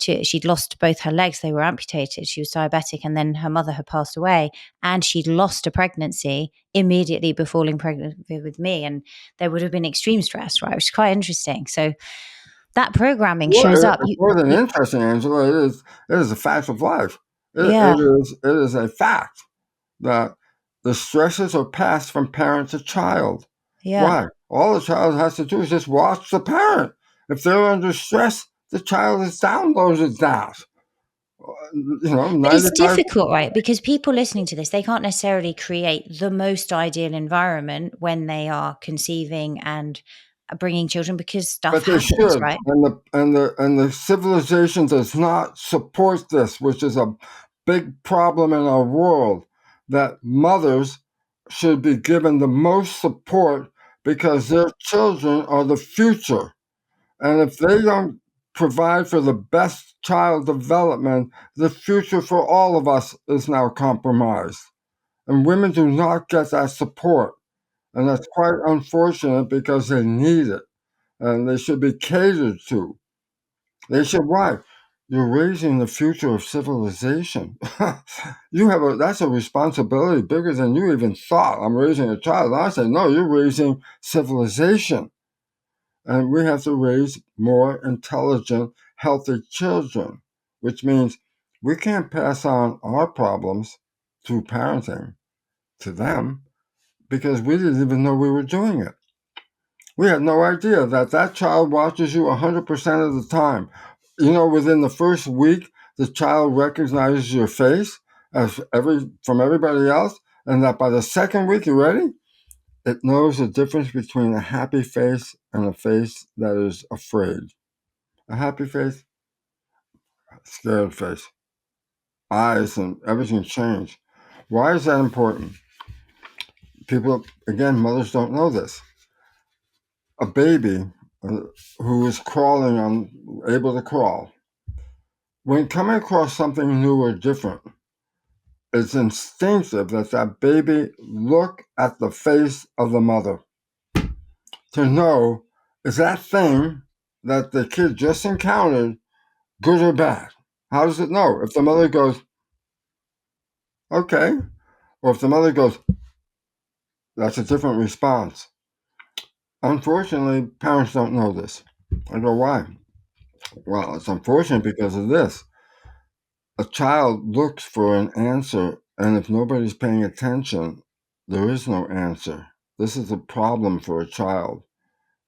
she'd lost both her legs. They were amputated. She was diabetic, and then her mother had passed away, and she'd lost a pregnancy immediately before falling pregnant with me. And there would have been extreme stress, right? Which is quite interesting. So that programming Well, shows up. it's more than interesting, Angela. It is a fact of life. Yeah, It is a fact that the stresses are passed from parent to child. yeah. Why? All the child has to do is just watch the parent. If they're under stress, the child has downloaded that. But it's 95. difficult, right? Because people listening to this, they can't necessarily create the most ideal environment when they are conceiving and bringing children, because stuff But they happens, should, right? and the civilization does not support this, which is a big problem in our world. That mothers should be given the most support because their children are the future, and if they don't provide for the best child development, the future for all of us is now compromised. And women do not get that support, and that's quite unfortunate because they need it and they should be catered to. They should why? You're raising the future of civilization. That's a responsibility bigger than you even thought. I'm raising a child. I say, no, you're raising civilization. And we have to raise more intelligent, healthy children, which means we can't pass on our problems through parenting to them because we didn't even know we were doing it. We had no idea that that child watches you 100% of the time. Within the first week, the child recognizes your face from everybody else, and that by the second week, you ready? It knows the difference between a happy face and a face that is afraid. A happy face, scared face, eyes, and everything change. Why is that important? People, again, mothers don't know this. A baby uh, who is able to crawl, when coming across something new or different, it's instinctive that that baby look at the face of the mother to know, is that thing that the kid just encountered good or bad? How does it know? If the mother goes, okay, or if the mother goes, that's a different response. Unfortunately, parents don't know this. I go, why? Well, it's unfortunate because of this. A child looks for an answer, and if nobody's paying attention, there is no answer. This is a problem for a child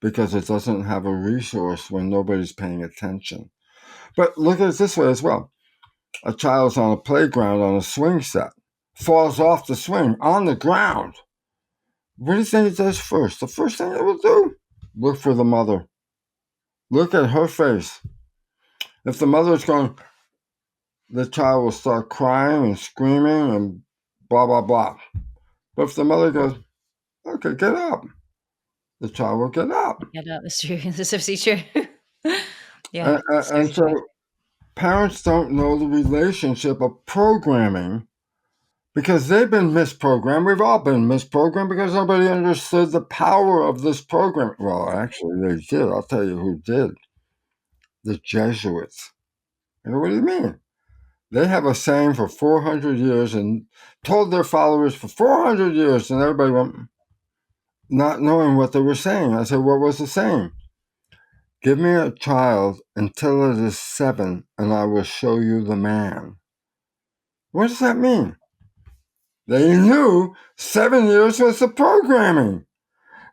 because it doesn't have a resource when nobody's paying attention. But look at it this way as well. A child's on a playground on a swing set, falls off the swing on the ground. What do you think it does first? The first thing it will do? Look for the mother. Look at her face. If the mother's going, the child will start crying and screaming and blah, blah, blah. But if the mother goes, okay, get up, the child will get up. Yeah, that's true. That's absolutely true. Yeah, so And true. so parents don't know the relationship of programming because they've been misprogrammed. We've all been misprogrammed because nobody understood the power of this program. Well, actually, they did. I'll tell you who did. The Jesuits. I go, what do you mean? They have a saying for 400 years and told their followers for 400 years, and everybody went, not knowing what they were saying. I said, what was the saying? Give me a child until it is 7, and I will show you the man. What does that mean? They knew 7 years was the programming,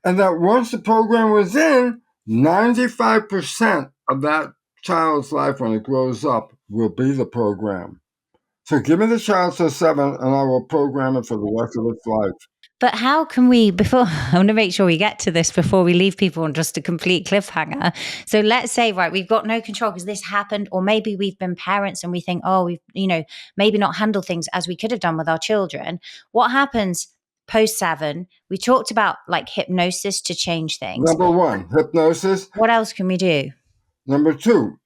and that once the program was in, 95% of that child's life when it grows up will be the program. So give me the child till 7, and I will program it for the rest of its life. But how can we, before, I want to make sure we get to this before we leave people on just a complete cliffhanger. So let's say, right, we've got no control because this happened, or maybe we've been parents and we think, oh, we've, maybe not handled things as we could have done with our children. What happens post 7? We talked about like hypnosis to change things. Number 1, hypnosis. What else can we do? Number 2,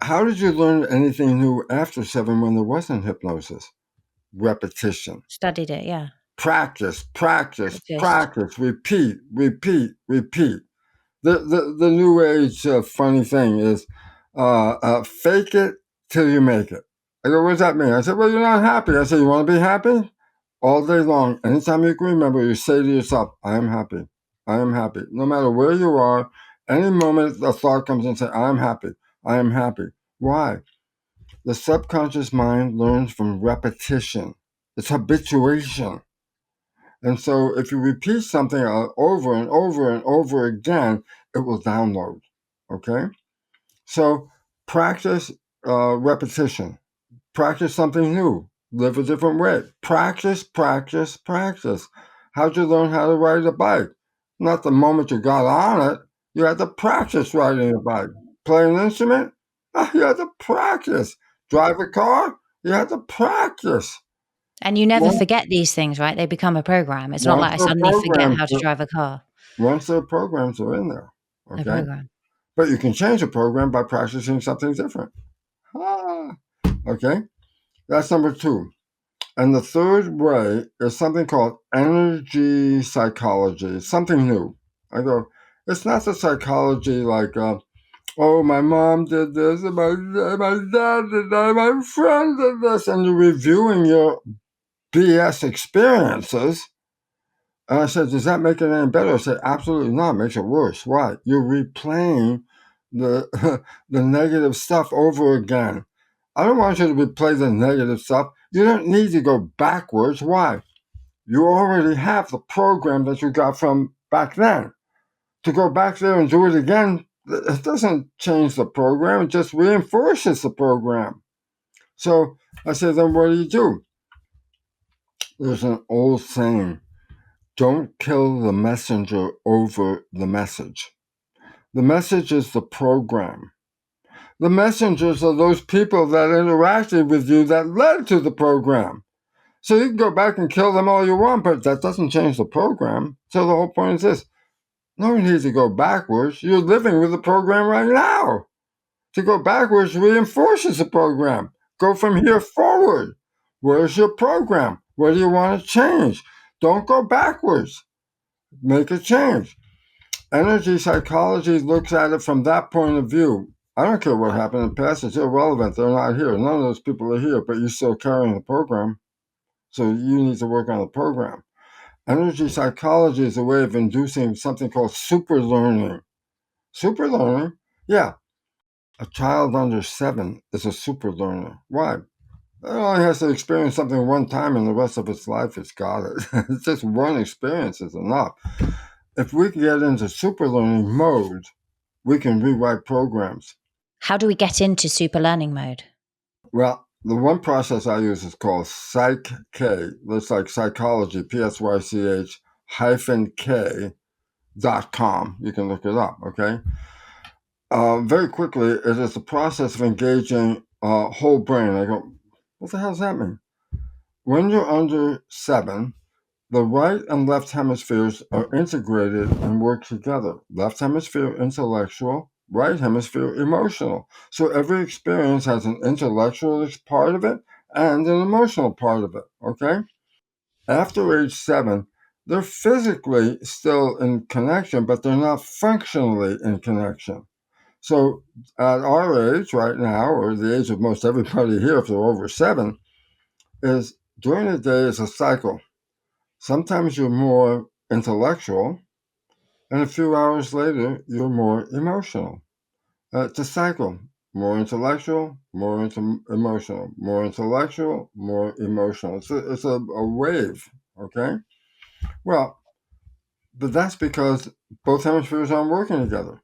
how did you learn anything new after 7 when there wasn't hypnosis? Repetition. Studied it, yeah. Practice, practice, Just practice, repeat, repeat, repeat. The new age funny thing is fake it till you make it. I go, what does that mean? I said, well, you're not happy. I said, you want to be happy? All day long, anytime you can remember, you say to yourself, I am happy. I am happy. No matter where you are, any moment a thought comes and say, I am happy. I am happy. Why? The subconscious mind learns from repetition. It's habituation. And so if you repeat something over and over and over again, it will download. Okay? So practice repetition. Practice something new. Live a different way. Practice, practice, practice. How'd you learn how to ride a bike? Not the moment you got on it. You had to practice riding a bike. Play an instrument? You had to practice. Drive a car? You had to practice. And you never Once, forget these things, right? They become a program. It's not once like I they're suddenly forget programs, how to drive a car. once their programs are in there, A okay? program. But you can change a program by practicing something different. Ah, okay? That's number two. And the third way is something called energy psychology, something new. I go, it's not the psychology like, oh, my mom did this, and my dad did that, my friend did this, and you're reviewing your BS experiences. And I said, does that make it any better? I said, absolutely not. It makes it worse. Why? You're replaying the the negative stuff over again. I don't want you to replay the negative stuff. You don't need to go backwards. Why? You already have the program that you got from back then. To go back there and do it again, it doesn't change the program. It just reinforces the program. So I said, then what do? There's an old saying, don't kill the messenger over the message. The message is the program. The messengers are those people that interacted with you that led to the program. So you can go back and kill them all you want, but that doesn't change the program. So the whole point is this. No need to go backwards. You're living with the program right now. To go backwards reinforces the program. Go from here forward. Where's your program? What do you want to change? Don't go backwards. Make a change. Energy psychology looks at it from that point of view. I don't care what happened in the past. It's irrelevant. They're not here. None of those people are here, but you're still carrying the program. So you need to work on the program. Energy psychology is a way of inducing something called super learning. Super learning? Yeah. A child under 7 is a super learner. Why? It only has to experience something one time and the rest of its life it's got it. It's just one experience is enough. If we can get into super learning mode, we can rewrite programs. How do we get into super learning mode? Well, the one process I use is called Psych-K. That's like psychology, P-S-Y-C-H hyphen K.com. You can look it up, okay? Very quickly, it is the process of engaging whole brain. I go, what the hell does that mean? When you're under 7, the right and left hemispheres are integrated and work together. Left hemisphere intellectual, right hemisphere emotional. So every experience has an intellectual part of it and an emotional part of it, okay? After age 7, they're physically still in connection, but they're not functionally in connection. So at our age right now, or the age of most everybody here if they're over 7, is during the day is a cycle. Sometimes you're more intellectual, and a few hours later, you're more emotional. It's a cycle. More intellectual, more emotional. More intellectual, more emotional. It's a wave, okay? Well, but that's because both hemispheres aren't working together.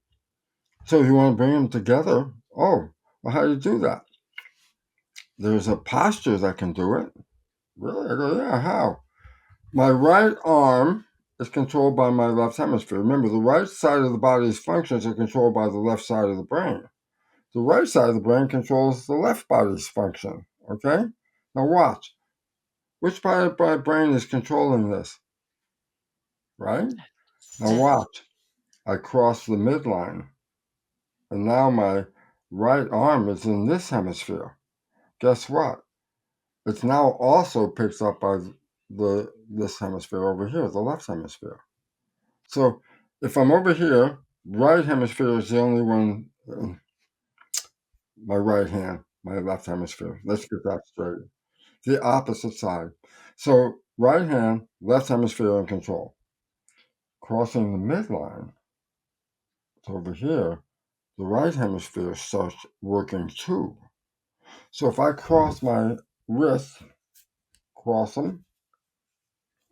So you want to bring them together? Oh, well, how do you do that? There's a posture that can do it. Really? I go, yeah, how? My right arm is controlled by my left hemisphere. Remember, the right side of the body's functions are controlled by the left side of the brain. The right side of the brain controls the left body's function. Okay? Now watch. Which part of my brain is controlling this? Right? Now watch. I cross the midline. And now my right arm is in this hemisphere. Guess what? It's now also picked up by this hemisphere over here, the left hemisphere. So if I'm over here, right hemisphere is the only one, my right hand, my left hemisphere. Let's get that straight. The opposite side. So right hand, left hemisphere in control. Crossing the midline, it's over here, the right hemisphere starts working too. So if I cross my wrists, cross them,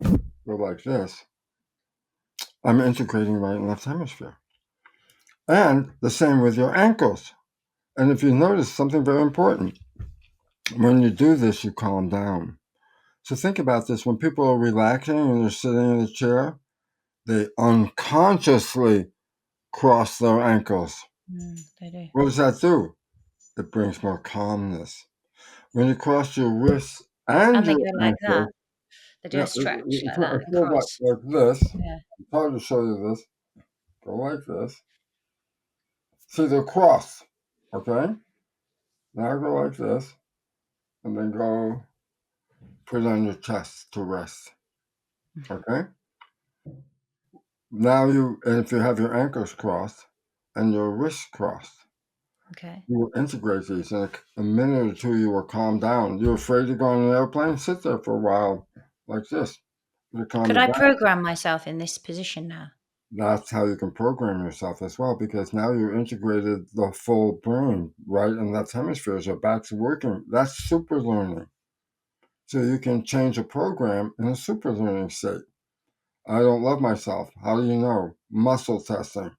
go like this, I'm integrating right and left hemisphere. And the same with your ankles. And if you notice something very important, When you do this, you calm down. So think about this. When people are relaxing and they're sitting in a chair, they unconsciously cross their ankles. They do. What does that do? It brings more calmness. When you cross your wrists and And they your go like that. ankles, They do yeah, a stretch it like that feels across. like this. Yeah. It's hard to show you this. Go like this. See, they're crossed. Okay? Now go like this. And then go put it on your chest to rest. Okay? Now and if you have your ankles crossed and your wrists crossed, Okay. you will integrate these. In a minute or two, you will calm down. You're afraid to go on an airplane? Sit there for a while like this to calm Could you I down. program myself in this position now? That's how you can program yourself as well, because now you're integrated the full brain, right? And that's hemispheres are back to working. That's super learning. So you can change a program in a super learning state. I don't love myself. How do you know? Muscle testing.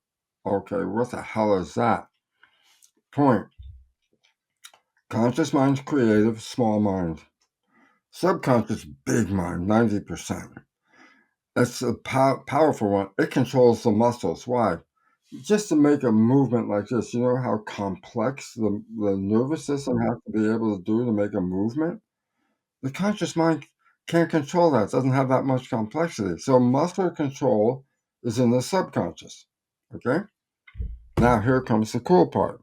Okay, what the hell is that? Point. Conscious mind's creative, small mind. Subconscious, big mind, 90%. That's a powerful one. It controls the muscles. Why? Just to make a movement like this, you know how complex the nervous system has to be able to do to make a movement? The conscious mind can't control that, doesn't have that much complexity. So muscle control is in the subconscious. Okay? Now here comes the cool part.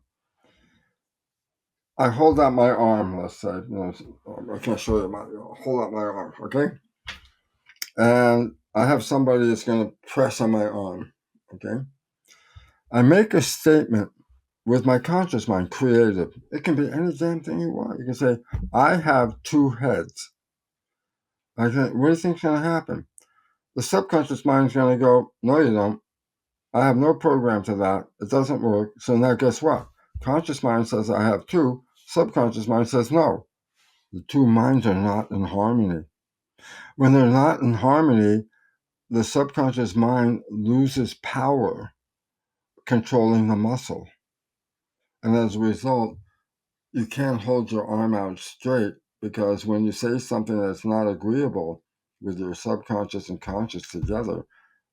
I hold out my arm, let's say, I can't show you hold out my arm, okay? And I have somebody that's going to press on my arm, okay? I make a statement with my conscious mind, creative. It can be any damn thing you want. You can say, I have two heads. What do you think's going to happen? The subconscious mind is going to go, no, you don't. I have no program to that. It doesn't work. So now guess what? Conscious mind says I have two. Subconscious mind says no. The two minds are not in harmony. When they're not in harmony, the subconscious mind loses power controlling the muscle. And as a result, you can't hold your arm out straight because when you say something that's not agreeable with your subconscious and conscious together,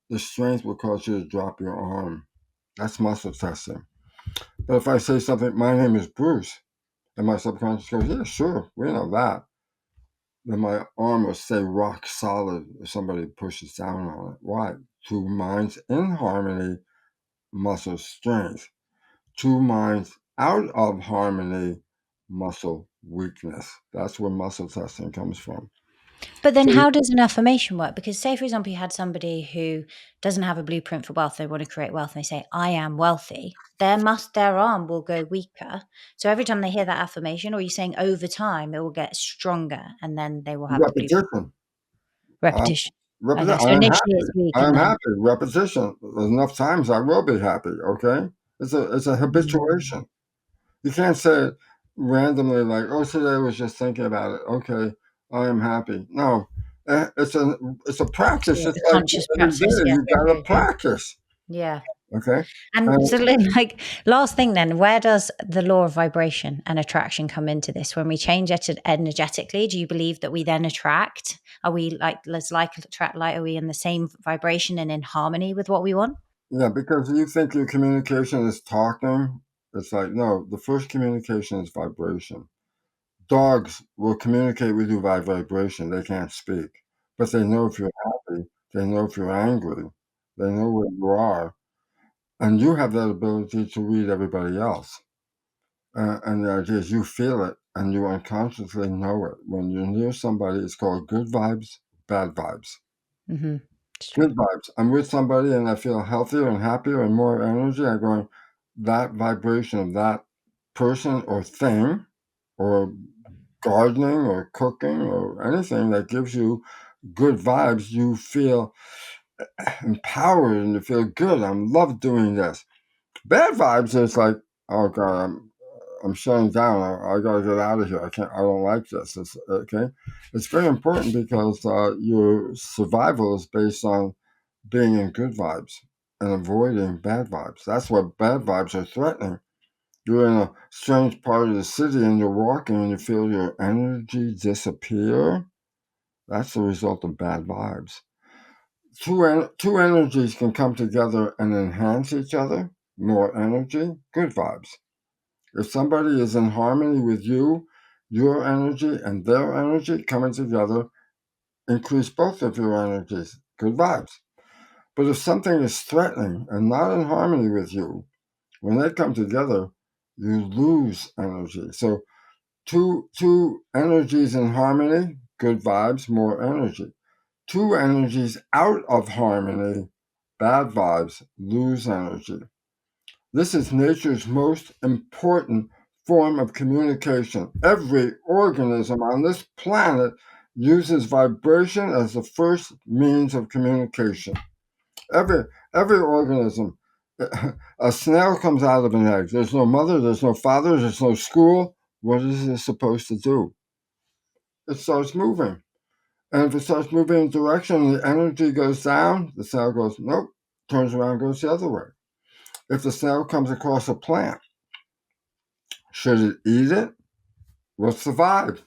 the strength will cause you to drop your arm. That's muscle testing. But if I say something, my name is Bruce, and my subconscious goes, yeah, sure, we know that, then my arm will stay rock solid if somebody pushes down on it. Why? Two minds in harmony, muscle strength. Two minds out of harmony, muscle weakness. That's where muscle testing comes from. But then So, how does an affirmation work? Because say, for example, you had somebody who doesn't have a blueprint for wealth, they want to create wealth, and they say, I am wealthy. Their arm will go weaker. So every time they hear that affirmation, or you're saying over time, it will get stronger and then they will have the blueprint. repetition. Uh, Repetition. Okay. So I am initially it's happy. weak I and am then. happy. Repetition. There's enough times I will be happy. Okay. It's a Mm. habituation. You can't say it randomly like, oh, today I was just thinking about it. Okay, I am happy. No, it's a practice. Yeah, It's the like conscious every practice. day Yeah, you very gotta good. Yeah. practice. Yeah. Okay. And And so, Lynn, like, last thing then, where does the law of vibration and attraction come into this? When we change it energetically, do you believe that we then attract? Are we like, let's like attract light? Are we in the same vibration and in harmony with what we want? yeah, because you think your communication is talking, it's like no. The first communication is vibration. Dogs will communicate with you by vibration. They can't speak, but they know if you're happy. They know if you're angry. They know where you are, and you have that ability to read everybody else. And the idea is you feel it and you unconsciously know it. When you're near somebody, it's called good vibes, bad vibes. Mm-hmm. It's true. Good vibes. I'm with somebody and I feel healthier and happier and more energy. I'm going, that vibration of that person or thing or gardening or cooking or anything that gives you good vibes, you feel empowered and you feel good. I love doing this. Bad vibes is like, oh God, I'm shutting down. I got to get out of here. I can't. I don't like this. It's okay. It's very important because your survival is based on being in good vibes and avoiding bad vibes. That's what bad vibes are threatening. You're in a strange part of the city and you're walking and you feel your energy disappear. That's the result of bad vibes. Two energies can come together and enhance each other. More energy, good vibes. If somebody is in harmony with you, your energy and their energy coming together increase both of your energies. Good vibes. But if something is threatening and not in harmony with you, when they come together, you lose energy. So two energies in harmony, good vibes, more energy. Two energies out of harmony, bad vibes, lose energy. This is nature's most important form of communication. Every organism on this planet uses vibration as the first means of communication. Every organism, a snail comes out of an egg. There's no mother, there's no father, there's no school. What is it supposed to do? It starts moving. And if it starts moving in a direction and the energy goes down, the snail goes, nope, turns around, goes the other way. If the snail comes across a plant, should it eat it? What's the vibe?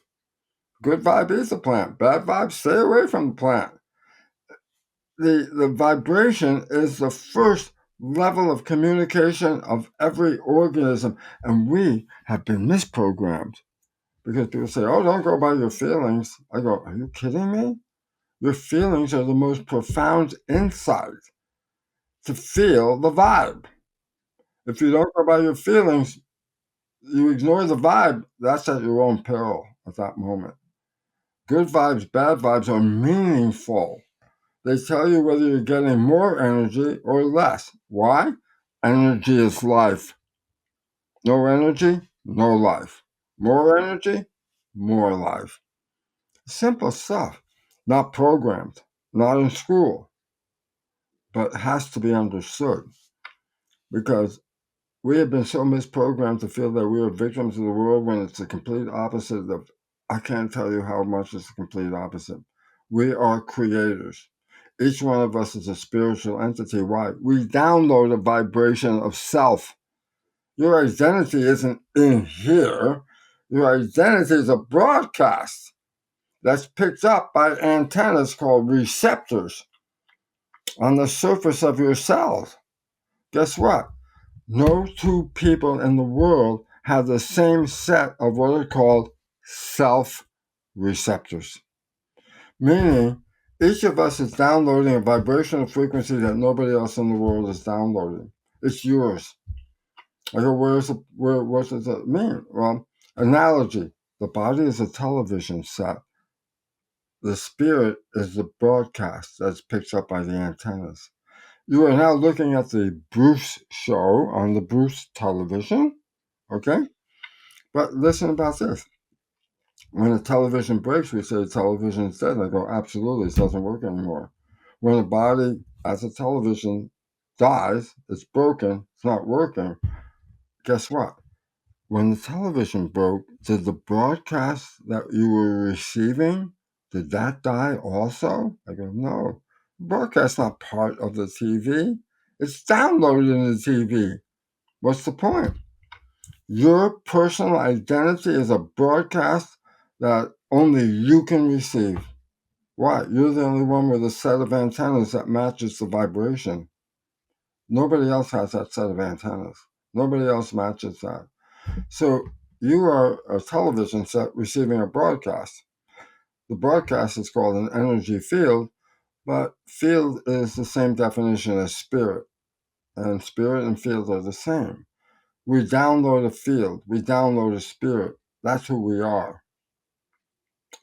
Good vibe eats the plant. Bad vibe, stay away from the plant. The vibration is the first level of communication of every organism, and we have been misprogrammed because people say, oh, don't go by your feelings. I go, are you kidding me? Your feelings are the most profound insight to feel the vibe. If you don't go by your feelings, you ignore the vibe, that's at your own peril at that moment. Good vibes, bad vibes are meaningful. They tell you whether you're getting more energy or less. Why? Energy is life. No energy, no life. More energy, more life. Simple stuff. Not programmed, not in school, but has to be understood because we have been so misprogrammed to feel that we are victims of the world when it's the complete opposite of, I can't tell you how much it's the complete opposite. We are creators. Each one of us is a spiritual entity. Why? We download a vibration of self. Your identity isn't in here. Your identity is a broadcast that's picked up by antennas called receptors on the surface of your cells. Guess what? No two people in the world have the same set of what are called self receptors, meaning each of us is downloading a vibrational frequency that nobody else in the world is downloading. It's yours. I go, what does that mean? Well, analogy. The body is a television set. The spirit is the broadcast that's picked up by the antennas. You are now looking at the Bruce show on the Bruce television, okay? But listen about this. When a television breaks, we say television is dead. I go, absolutely, it doesn't work anymore. When a body as a television dies, it's broken, it's not working, guess what? When the television broke, did the broadcast that you were receiving, did that die also? I go, no. The broadcast's not part of the TV. It's downloaded in the TV. What's the point? Your personal identity is a broadcast that only you can receive. Why? You're the only one with a set of antennas that matches the vibration. Nobody else has that set of antennas. Nobody else matches that. So you are a television set receiving a broadcast. The broadcast is called an energy field, but field is the same definition as spirit, and spirit and field are the same. We download a field, we download a spirit. That's who we are.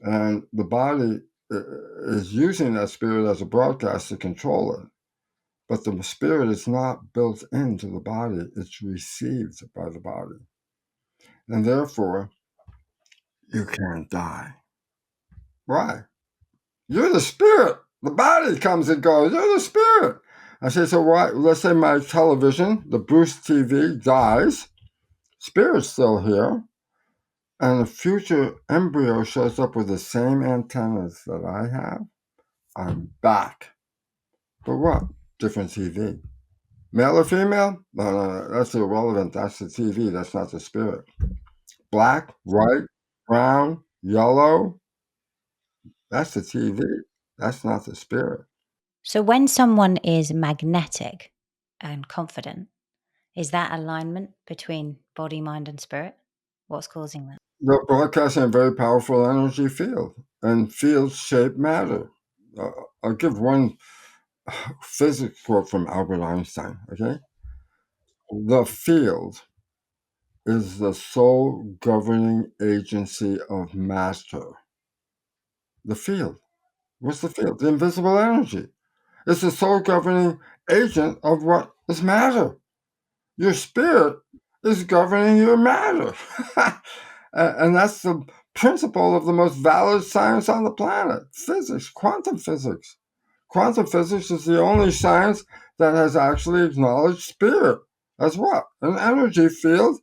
And the body is using that spirit as a broadcast to control it. But the spirit is not built into the body, it's received by the body. And therefore, you can't die. Why? You're the spirit. The body comes and goes. You're the spirit. I say, so why? Let's say my television, the Bruce TV, dies. Spirit's still here. And the future embryo shows up with the same antennas that I have. I'm back. But what? Different TV. Male or female? No, no, no, that's irrelevant. That's the TV. That's not the spirit. Black, white, brown, yellow, that's the TV. That's not the spirit. So when someone is magnetic and confident, is that alignment between body, mind, and spirit? What's causing that? They're broadcasting a very powerful energy field, and fields shape matter. Uh, I'll give one physics quote from Albert Einstein, okay? The field is the sole governing agency of matter. The field. What's the field? The invisible energy. It's the sole governing agent of what is matter. Your spirit is governing your matter. And that's the principle of the most valid science on the planet, physics, quantum physics. Quantum physics is the only science that has actually acknowledged spirit as what? An energy field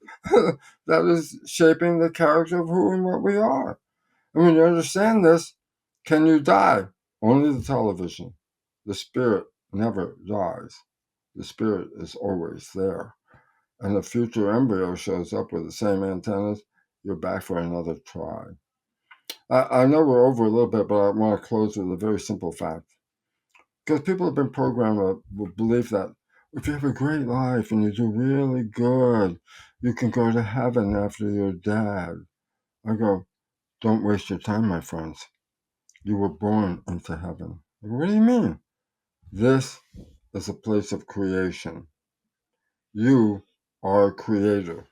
that is shaping the character of who and what we are. And when you understand this, can you die? Only the television. The spirit never dies. The spirit is always there. And the future embryo shows up with the same antennas, you're back for another try. I know we're over a little bit, but I want to close with a very simple fact. Because people have been programmed with belief that if you have a great life and you do really good, you can go to heaven after you're dead. I go, don't waste your time, my friends. You were born into heaven. What do you mean? This is a place of creation. You are a creator.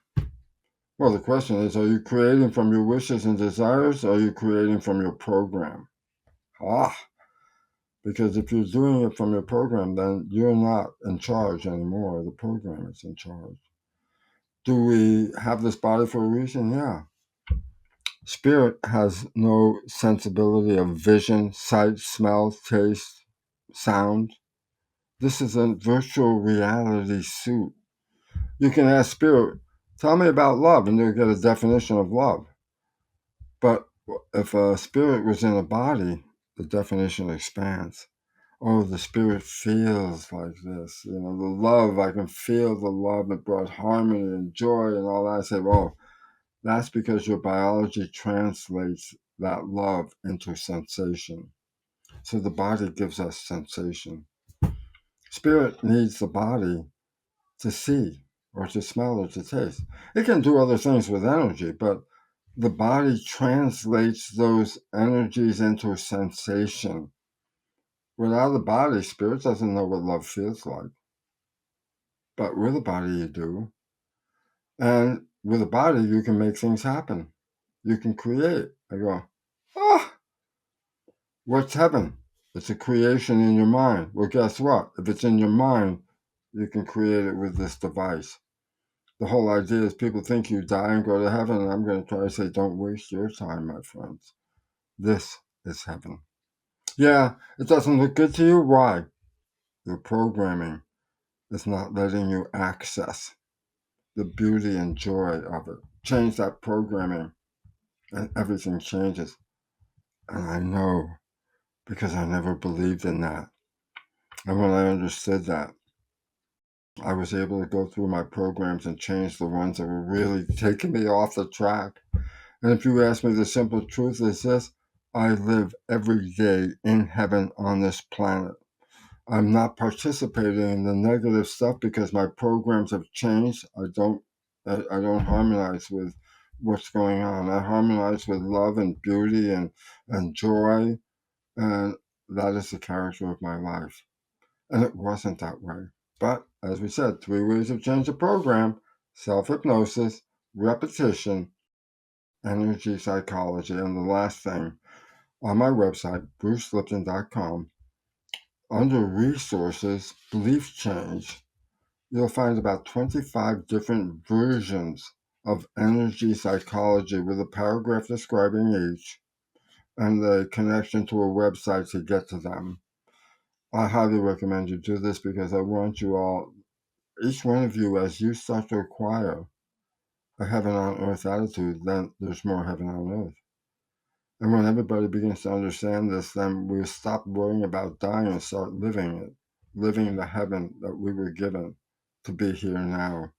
Well, the question is, are you creating from your wishes and desires, or are you creating from your program? Ah, because if you're doing it from your program, then you're not in charge anymore. The program is in charge. Do we have this body for a reason? Yeah. Spirit has no sensibility of vision, sight, smell, taste, sound. This is a virtual reality suit. You can ask Spirit, tell me about love, and you'll get a definition of love. But if a spirit was in a body, the definition expands. Oh, the spirit feels like this. You know, the love, I can feel the love. It brought harmony and joy and all that. I say, well, that's because your biology translates that love into sensation. So the body gives us sensation. Spirit needs the body to see or to smell or to taste. It can do other things with energy, but the body translates those energies into sensation. Without the body, spirit doesn't know what love feels like. But with a body, you do. And with a body, you can make things happen. You can create. I go, ah, what's heaven? It's a creation in your mind. Well, guess what? If it's in your mind, you can create it with this device. The whole idea is people think you die and go to heaven, and I'm going to try to say, don't waste your time, my friends. This is heaven. Yeah, it doesn't look good to you. Why? Your programming is not letting you access the beauty and joy of it. Change that programming, and everything changes. And I know because I never believed in that. And when I understood that, I was able to go through my programs and change the ones that were really taking me off the track. And if you ask me, the simple truth is this: I live every day in heaven on this planet. I'm not participating in the negative stuff because my programs have changed. I don't harmonize with what's going on. I harmonize with love and beauty and joy, and that is the character of my life. And it wasn't that way. But as we said, 3 ways of change the program: self-hypnosis, repetition, energy psychology. And the last thing, on my website, brucelipton.com, under resources, belief change, you'll find about 25 different versions of energy psychology with a paragraph describing each and the connection to a website to get to them. I highly recommend you do this because I want you all, each one of you, as you start to acquire a heaven on earth attitude, then there's more heaven on earth. And when everybody begins to understand this, then we'll stop worrying about dying and start living it, living the heaven that we were given. to be here now.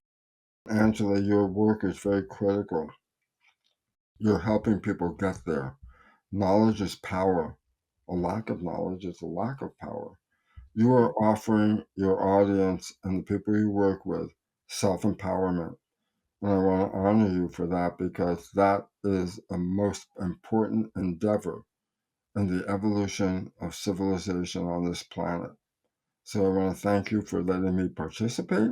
Angela, your work is very critical. You're helping people get there. Knowledge is power. A lack of knowledge is a lack of power. You are offering your audience and the people you work with self-empowerment. And I want to honor you for that, because that is a most important endeavor in the evolution of civilization on this planet. So I want to thank you for letting me participate.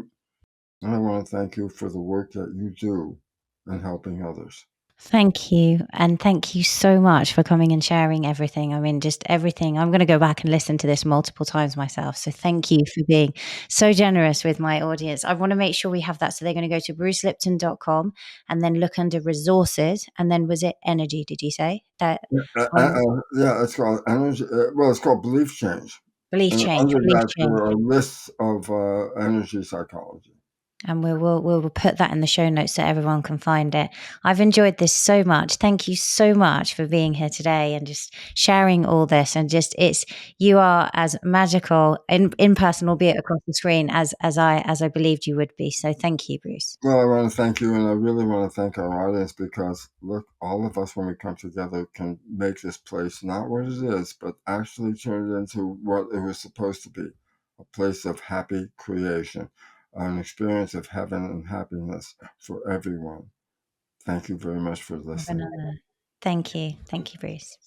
And I want to thank you for the work that you do in helping others. Thank you. And thank you so much for coming and sharing everything. I mean, just everything. I'm going to go back and listen to this multiple times myself. So thank you for being so generous with my audience. I want to make sure we have that. So they're going to go to brucelipton.com and then look under resources. And then was it energy, did you say? That Yeah, it's called energy. Well, it's called belief change. belief And change, under belief that, change. there are lists of energy psychology. And we'll put that in the show notes so everyone can find it. I've enjoyed this so much. Thank you so much for being here today and just sharing all this. And just you are as magical in person, albeit across the screen, as I believed you would be. So thank you, Bruce. Well, I want to thank you, and I really want to thank our audience, because look, all of us, when we come together, can make this place not what it is, but actually turn it into what it was supposed to be, a place of happy creation, an experience of heaven and happiness for everyone. Thank you very much for listening. Thank you. Thank you, Bruce.